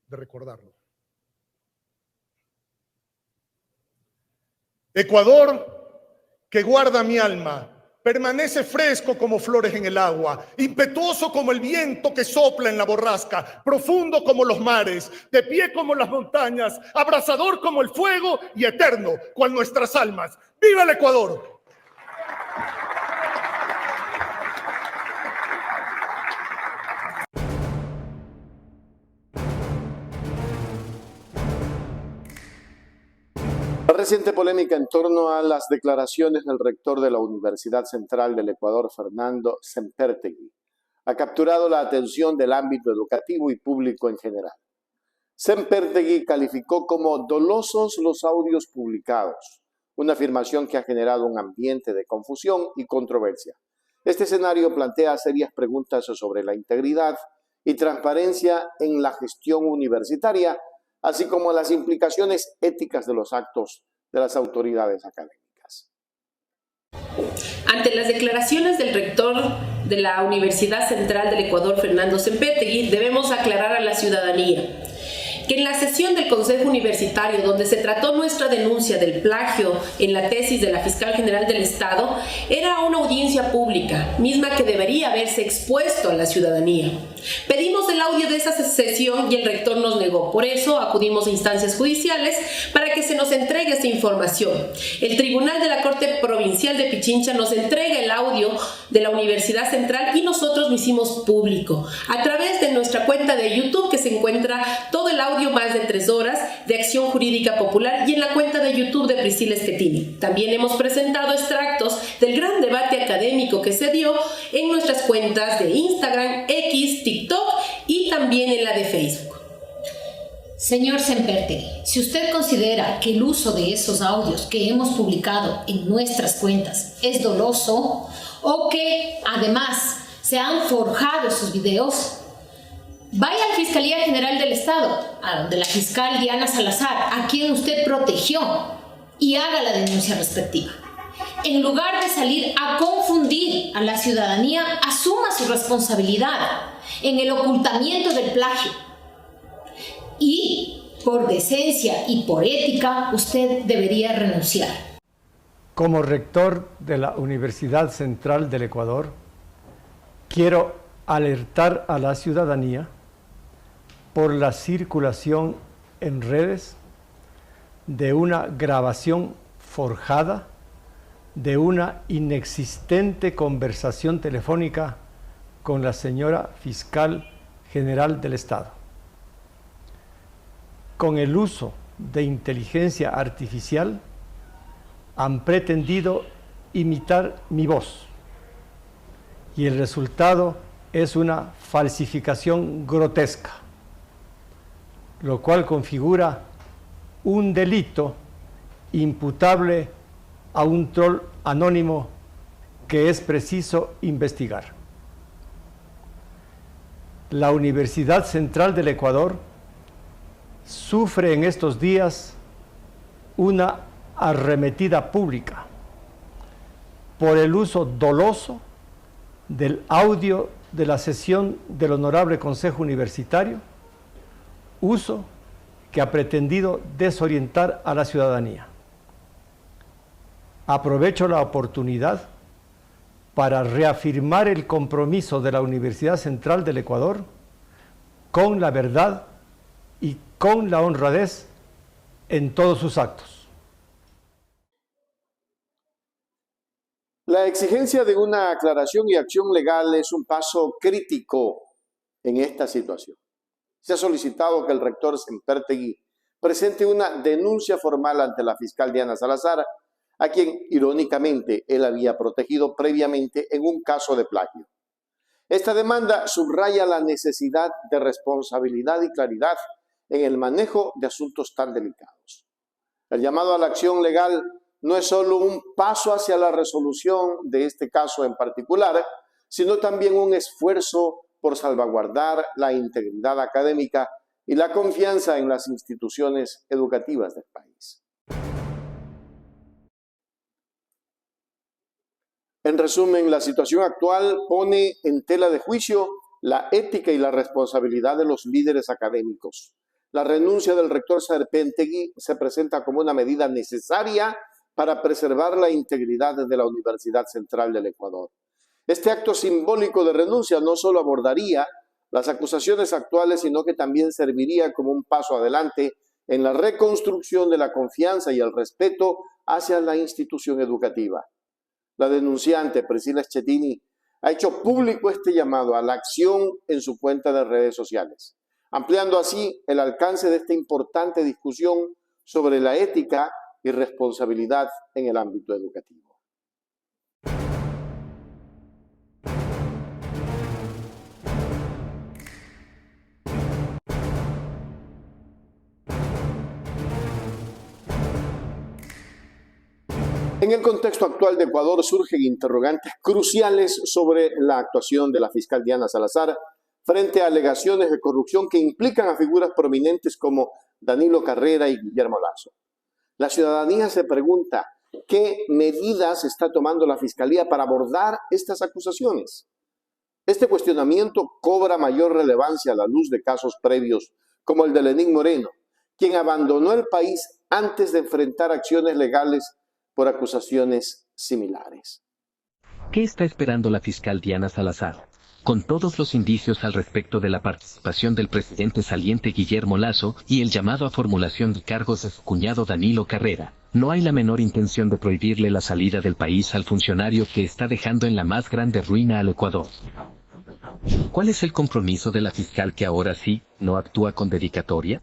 de recordarlo. Ecuador, que guarda mi alma, permanece fresco como flores en el agua, impetuoso como el viento que sopla en la borrasca, profundo como los mares, de pie como las montañas, abrasador como el fuego y eterno cual nuestras almas. ¡Viva el Ecuador! La reciente polémica en torno a las declaraciones del rector de la Universidad Central del Ecuador, Fernando Sempértegui, ha capturado la atención del ámbito educativo y público en general. Sempértegui calificó como dolosos los audios publicados, una afirmación que ha generado un ambiente de confusión y controversia. Este escenario plantea serias preguntas sobre la integridad y transparencia en la gestión universitaria, así como las implicaciones éticas de los actos de las autoridades académicas. Ante las declaraciones del rector de la Universidad Central del Ecuador, Fernando Sempértegui, debemos aclarar a la ciudadanía que en la sesión del Consejo Universitario, donde se trató nuestra denuncia del plagio en la tesis de la Fiscal General del Estado, era una audiencia pública, misma que debería haberse expuesto a la ciudadanía. Pedimos el audio de esa sesión y el rector nos negó. Por eso acudimos a instancias judiciales para que se nos entregue esta información. El Tribunal de la Corte Provincial de Pichincha nos entrega el audio de la Universidad Central y nosotros lo hicimos público a través de nuestra cuenta de YouTube, que se encuentra todo el audio más de 3 horas de Acción Jurídica Popular, y en la cuenta de YouTube de Priscila Schettini. También hemos presentado extractos del gran debate académico que se dio en nuestras cuentas de Instagram, X, TikTok y también en la de Facebook. Señor Sempértegui, si usted considera que el uso de esos audios que hemos publicado en nuestras cuentas es doloso, o que además se han forjado esos videos, vaya a la Fiscalía General del Estado, a donde la fiscal Diana Salazar, a quien usted protegió, y haga la denuncia respectiva. En lugar de salir a confundir a la ciudadanía, asuma su responsabilidad en el ocultamiento del plagio. Y por decencia y por ética, usted debería renunciar. Como rector de la Universidad Central del Ecuador, quiero alertar a la ciudadanía por la circulación en redes de una grabación forjada de una inexistente conversación telefónica con la señora Fiscal General del Estado. Con el uso de inteligencia artificial han pretendido imitar mi voz y el resultado es una falsificación grotesca, lo cual configura un delito imputable a un troll anónimo que es preciso investigar. La Universidad Central del Ecuador sufre en estos días una arremetida pública por el uso doloso del audio de la sesión del Honorable Consejo Universitario, uso que ha pretendido desorientar a la ciudadanía. Aprovecho la oportunidad para reafirmar el compromiso de la Universidad Central del Ecuador con la verdad y con la honradez en todos sus actos. La exigencia de una aclaración y acción legal es un paso crítico en esta situación. Se ha solicitado que el rector Sempertegui presente una denuncia formal ante la fiscal Diana Salazar, a quien, irónicamente, él había protegido previamente en un caso de plagio. Esta demanda subraya la necesidad de responsabilidad y claridad en el manejo de asuntos tan delicados. El llamado a la acción legal no es solo un paso hacia la resolución de este caso en particular, sino también un esfuerzo por salvaguardar la integridad académica y la confianza en las instituciones educativas del país. En resumen, la situación actual pone en tela de juicio la ética y la responsabilidad de los líderes académicos. La renuncia del rector Sempertegui se presenta como una medida necesaria para preservar la integridad de la Universidad Central del Ecuador. Este acto simbólico de renuncia no solo abordaría las acusaciones actuales, sino que también serviría como un paso adelante en la reconstrucción de la confianza y el respeto hacia la institución educativa. La denunciante, Priscila Schettini, ha hecho público este llamado a la acción en su cuenta de redes sociales, ampliando así el alcance de esta importante discusión sobre la ética y responsabilidad en el ámbito educativo. En el contexto actual de Ecuador surgen interrogantes cruciales sobre la actuación de la fiscal Diana Salazar frente a alegaciones de corrupción que implican a figuras prominentes como Danilo Carrera y Guillermo Lasso. La ciudadanía se pregunta qué medidas está tomando la Fiscalía para abordar estas acusaciones. Este cuestionamiento cobra mayor relevancia a la luz de casos previos como el de Lenín Moreno, quien abandonó el país antes de enfrentar acciones legales por acusaciones similares. ¿Qué está esperando la fiscal Diana Salazar? Con todos los indicios al respecto de la participación del presidente saliente Guillermo Lasso y el llamado a formulación de cargos de su cuñado Danilo Carrera, no hay la menor intención de prohibirle la salida del país al funcionario que está dejando en la más grande ruina al Ecuador. ¿Cuál es el compromiso de la fiscal que ahora sí no actúa con dedicatoria?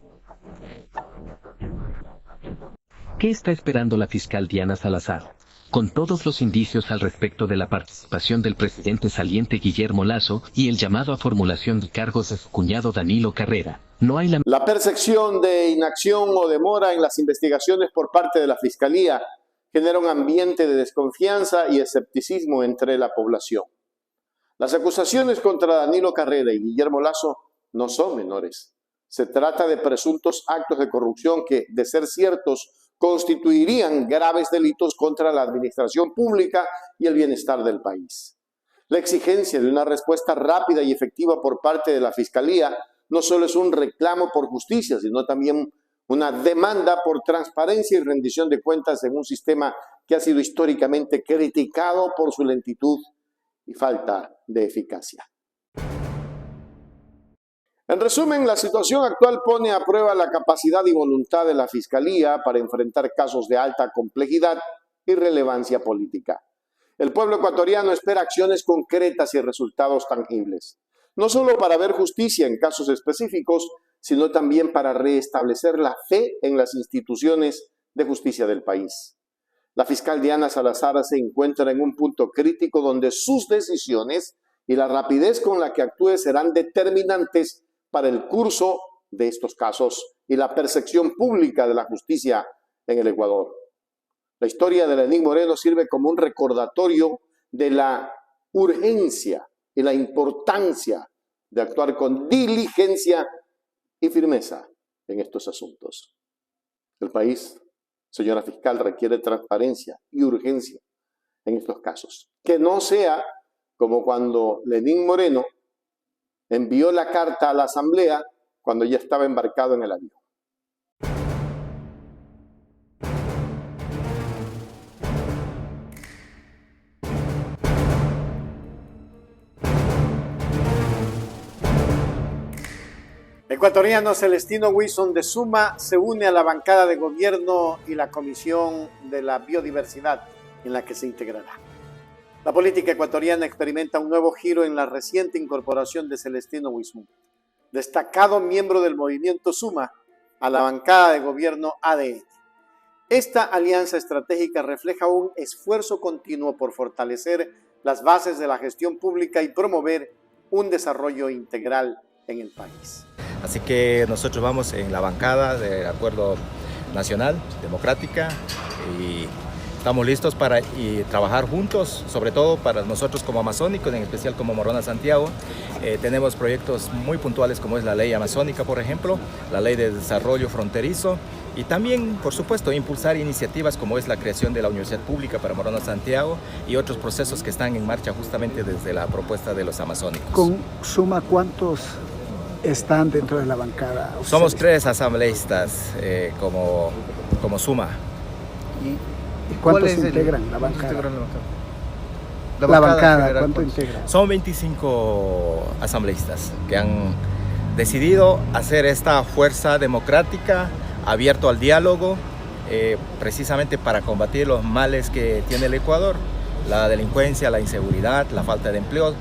¿Qué está esperando la fiscal Diana Salazar? Con todos los indicios al respecto de la participación del presidente saliente Guillermo Lasso y el llamado a formulación de cargos de su cuñado Danilo Carrera, no hay la percepción de inacción o demora en las investigaciones por parte de la Fiscalía genera un ambiente de desconfianza y escepticismo entre la población. Las acusaciones contra Danilo Carrera y Guillermo Lasso no son menores. Se trata de presuntos actos de corrupción que, de ser ciertos, constituirían graves delitos contra la administración pública y el bienestar del país. La exigencia de una respuesta rápida y efectiva por parte de la Fiscalía no solo es un reclamo por justicia, sino también una demanda por transparencia y rendición de cuentas en un sistema que ha sido históricamente criticado por su lentitud y falta de eficacia. En resumen, la situación actual pone a prueba la capacidad y voluntad de la Fiscalía para enfrentar casos de alta complejidad y relevancia política. El pueblo ecuatoriano espera acciones concretas y resultados tangibles, no solo para ver justicia en casos específicos, sino también para restablecer la fe en las instituciones de justicia del país. La fiscal Diana Salazar se encuentra en un punto crítico donde sus decisiones y la rapidez con la que actúe serán determinantes para el curso de estos casos y la percepción pública de la justicia en el Ecuador. La historia de Lenín Moreno sirve como un recordatorio de la urgencia y la importancia de actuar con diligencia y firmeza en estos asuntos. El país, señora fiscal, requiere transparencia y urgencia en estos casos. Que no sea como cuando Lenín Moreno envió la carta a la Asamblea cuando ya estaba embarcado en el avión. Ecuatoriano Celestino Wilson de Suma se une a la bancada de gobierno y la Comisión de la Biodiversidad, en la que se integrará. La política ecuatoriana experimenta un nuevo giro en la reciente incorporación de Celestino Wilson, destacado miembro del movimiento Suma, a la bancada de gobierno ADN. Esta alianza estratégica refleja un esfuerzo continuo por fortalecer las bases de la gestión pública y promover un desarrollo integral en el país. Así que nosotros vamos en la bancada de Acuerdo Nacional, Democrática, y estamos listos para trabajar juntos, sobre todo para nosotros como amazónicos, en especial como Morona Santiago. Tenemos proyectos muy puntuales como es la Ley Amazónica, por ejemplo, la Ley de Desarrollo Fronterizo, y también, por supuesto, impulsar iniciativas como es la creación de la Universidad Pública para Morona Santiago y otros procesos que están en marcha justamente desde la propuesta de los amazónicos. Con Suma, ¿cuántos están dentro de la bancada? Somos 3 asambleístas como Suma. ¿Y cuántos integran la bancada? La bancada, ¿cuánto integran? Son 25 asambleístas que han decidido hacer esta fuerza democrática, abierto al diálogo, precisamente para combatir los males que tiene el Ecuador, la delincuencia, la inseguridad, la falta de empleo.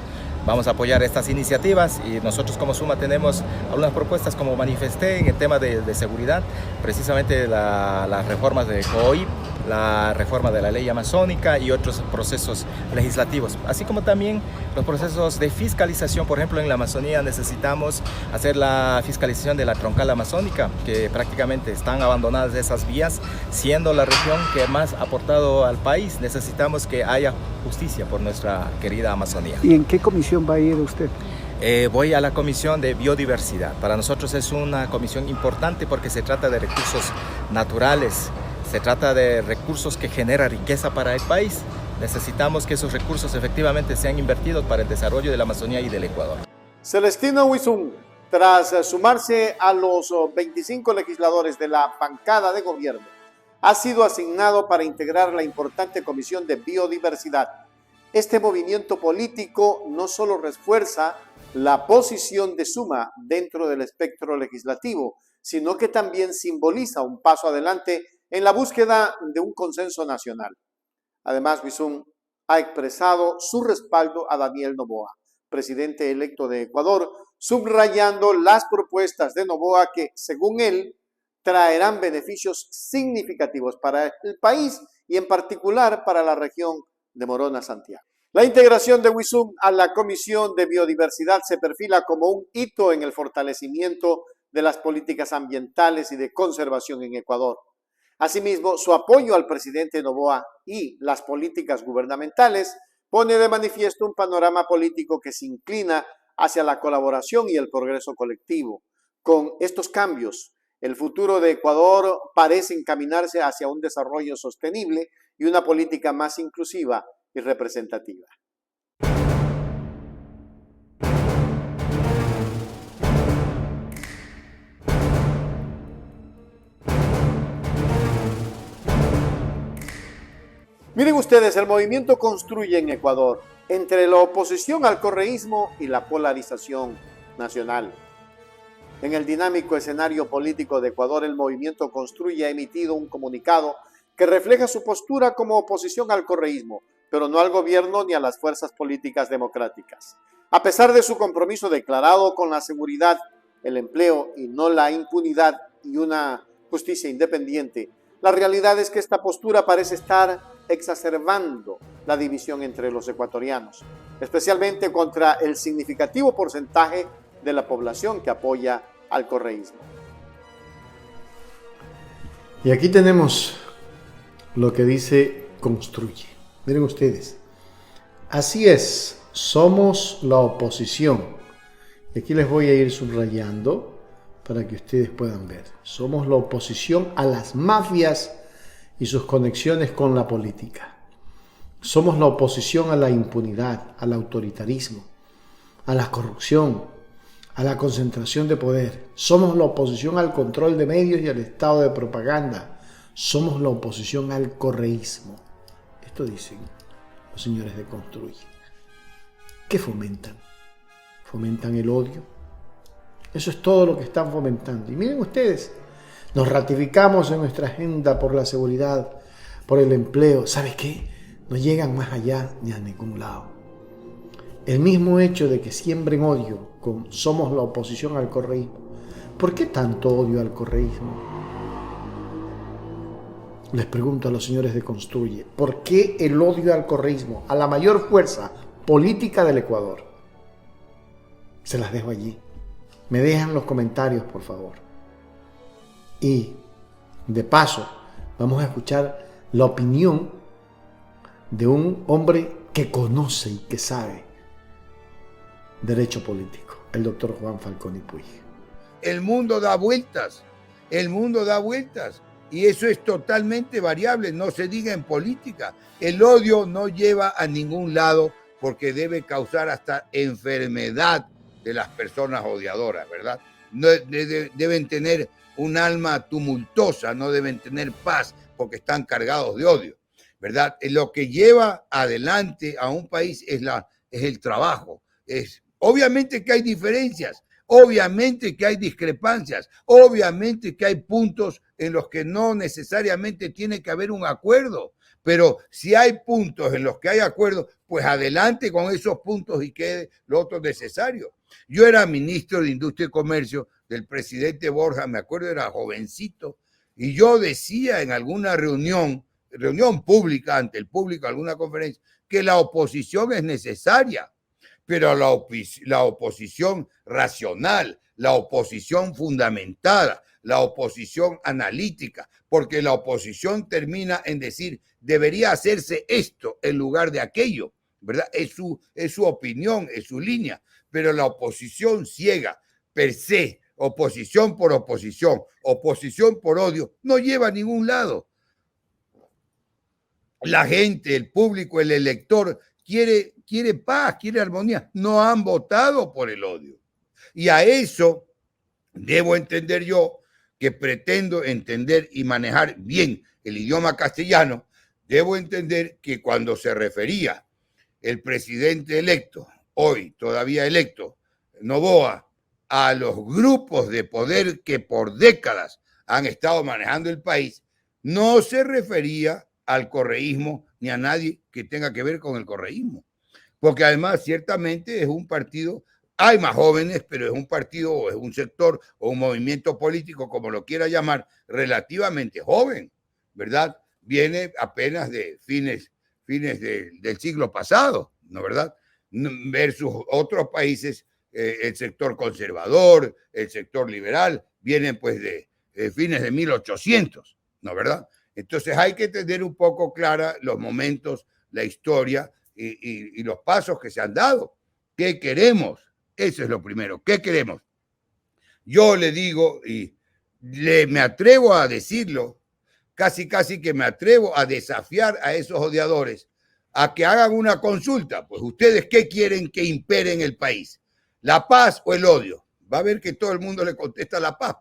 Vamos a apoyar estas iniciativas y nosotros como Suma tenemos algunas propuestas, como manifesté, en el tema de seguridad, precisamente las reformas de COIP, la reforma de la ley amazónica y otros procesos legislativos, así como también los procesos de fiscalización. Por ejemplo, en la Amazonía necesitamos hacer la fiscalización de la troncal amazónica, que prácticamente están abandonadas esas vías, siendo la región que más ha aportado al país. Necesitamos que haya justicia por nuestra querida Amazonía. ¿Y en qué comisión va a ir usted? Voy a la Comisión de Biodiversidad. Para nosotros es una comisión importante porque se trata de recursos naturales, se trata de recursos que generan riqueza para el país. Necesitamos que esos recursos efectivamente sean invertidos para el desarrollo de la Amazonía y del Ecuador. Celestino Wilson, tras sumarse a los 25 legisladores de la bancada de gobierno, ha sido asignado para integrar la importante Comisión de Biodiversidad. Este movimiento político no solo refuerza la posición de Suma dentro del espectro legislativo, sino que también simboliza un paso adelante en la búsqueda de un consenso nacional. Además, Wilson ha expresado su respaldo a Daniel Noboa, presidente electo de Ecuador, subrayando las propuestas de Noboa que, según él, traerán beneficios significativos para el país y en particular para la región de Morona Santiago. La integración de Wilson a la Comisión de Biodiversidad se perfila como un hito en el fortalecimiento de las políticas ambientales y de conservación en Ecuador. Asimismo, su apoyo al presidente Noboa y las políticas gubernamentales pone de manifiesto un panorama político que se inclina hacia la colaboración y el progreso colectivo. Con estos cambios, el futuro de Ecuador parece encaminarse hacia un desarrollo sostenible y una política más inclusiva y representativa. Miren ustedes, el movimiento construye en Ecuador entre la oposición al correísmo y la polarización nacional. En el dinámico escenario político de Ecuador, el movimiento Construye ha emitido un comunicado que refleja su postura como oposición al correísmo, pero no al gobierno ni a las fuerzas políticas democráticas. A pesar de su compromiso declarado con la seguridad, el empleo y no la impunidad y una justicia independiente, la realidad es que esta postura parece estar exacerbando la división entre los ecuatorianos, especialmente contra el significativo porcentaje de la población que apoya al correísmo. Y aquí tenemos lo que dice Construye. Miren ustedes, así es, somos la oposición. Y aquí les voy a ir subrayando para que ustedes puedan ver. Somos la oposición a las mafias y sus conexiones con la política. Somos la oposición a la impunidad, al autoritarismo, a la corrupción, a la concentración de poder. Somos la oposición al control de medios y al estado de propaganda. Somos la oposición al correísmo. Esto dicen los señores de Construye. ¿Qué fomentan? Fomentan el odio. Eso es todo lo que están fomentando. Y miren ustedes, nos ratificamos en nuestra agenda por la seguridad, por el empleo. ¿Sabe qué? No llegan más allá ni a ningún lado. El mismo hecho de que siembren odio con somos la oposición al correísmo. ¿Por qué tanto odio al correísmo? Les pregunto a los señores de Construye, ¿por qué el odio al correísmo, a la mayor fuerza política del Ecuador? Se las dejo allí. Me dejan los comentarios, por favor. Y, de paso, vamos a escuchar la opinión de un hombre que conoce y que sabe derecho político, el doctor Juan Falconi Puig. El mundo da vueltas, y eso es totalmente variable, no se diga en política. El odio no lleva a ningún lado porque debe causar hasta enfermedad de las personas odiadoras, ¿verdad? No, deben tener un alma tumultuosa, no deben tener paz porque están cargados de odio, ¿verdad? Lo que lleva adelante a un país es el trabajo. Obviamente que hay diferencias, obviamente que hay discrepancias, obviamente que hay puntos en los que no necesariamente tiene que haber un acuerdo, pero si hay puntos en los que hay acuerdo, pues adelante con esos puntos y quede lo otro necesario. Yo era ministro de Industria y Comercio del presidente Borja, me acuerdo, era jovencito, y yo decía en alguna reunión pública, ante el público, alguna conferencia, que la oposición es necesaria, pero la oposición racional, la oposición fundamentada, la oposición analítica, porque la oposición termina en decir, debería hacerse esto en lugar de aquello, ¿verdad? Es su opinión, es su línea, pero la oposición ciega, per se, oposición por odio, no lleva a ningún lado. La gente, el público, el elector quiere paz, quiere armonía. No han votado por el odio. Y a eso debo entender yo, que pretendo entender y manejar bien el idioma castellano, debo entender que cuando se refería el presidente electo, hoy todavía electo, Noboa, a los grupos de poder que por décadas han estado manejando el país, no se refería al correísmo ni a nadie que tenga que ver con el correísmo. Porque además ciertamente es un partido, hay más jóvenes, pero es un partido o es un sector o un movimiento político, como lo quiera llamar, relativamente joven, ¿verdad? Viene apenas de fines del siglo pasado, ¿no, verdad? Versus otros países, el sector conservador, el sector liberal, vienen pues de fines de 1800, ¿no, verdad? Entonces hay que tener un poco clara los momentos, la historia y los pasos que se han dado. ¿Qué queremos? Eso es lo primero. ¿Qué queremos? Yo le digo y me atrevo a decirlo, casi que me atrevo a desafiar a esos odiadores a que hagan una consulta. Pues ustedes, ¿qué quieren que impere en el país? ¿La paz o el odio? Va a ver que todo el mundo le contesta la paz.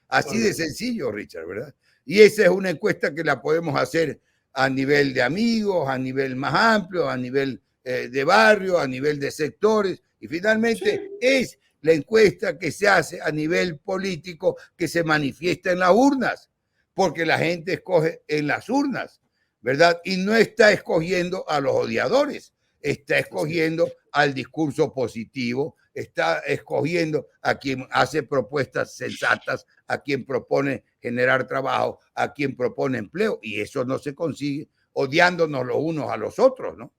Así de sencillo, Richard, ¿verdad? Y esa es una encuesta que la podemos hacer a nivel de amigos, a nivel más amplio, a nivel de barrio, a nivel de sectores. Y finalmente es la encuesta que se hace a nivel político que se manifiesta en las urnas, porque la gente escoge en las urnas, ¿verdad? Y no está escogiendo a los odiadores, está escogiendo al discurso positivo, está escogiendo a quien hace propuestas sensatas, a quien propone generar trabajo, a quien propone empleo, y eso no se consigue odiándonos los unos a los otros, ¿no?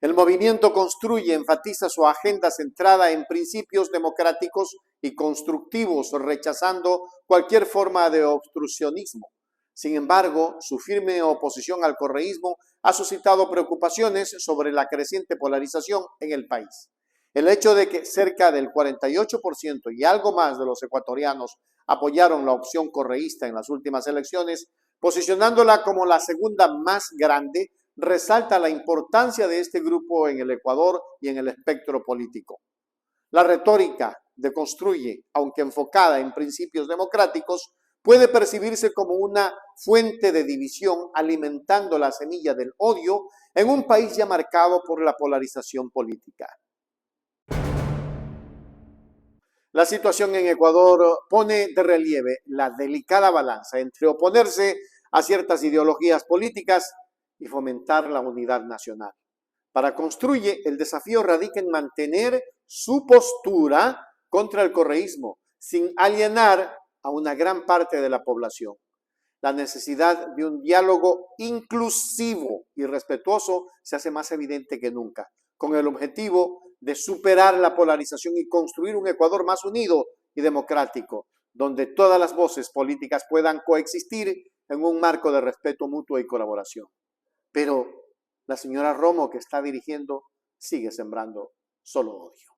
El movimiento Construye enfatiza su agenda centrada en principios democráticos y constructivos, rechazando cualquier forma de obstruccionismo. Sin embargo, su firme oposición al correísmo ha suscitado preocupaciones sobre la creciente polarización en el país. El hecho de que cerca del 48% y algo más de los ecuatorianos apoyaron la opción correísta en las últimas elecciones, posicionándola como la segunda más grande, resalta la importancia de este grupo en el Ecuador y en el espectro político. La retórica de Construye, aunque enfocada en principios democráticos, puede percibirse como una fuente de división, alimentando la semilla del odio en un país ya marcado por la polarización política. La situación en Ecuador pone de relieve la delicada balanza entre oponerse a ciertas ideologías políticas y fomentar la unidad nacional. Para Construye, el desafío radica en mantener su postura contra el correísmo, sin alienar a una gran parte de la población. La necesidad de un diálogo inclusivo y respetuoso se hace más evidente que nunca, con el objetivo de superar la polarización y construir un Ecuador más unido y democrático, donde todas las voces políticas puedan coexistir en un marco de respeto mutuo y colaboración. Pero la señora Romo, que está dirigiendo, sigue sembrando solo odio.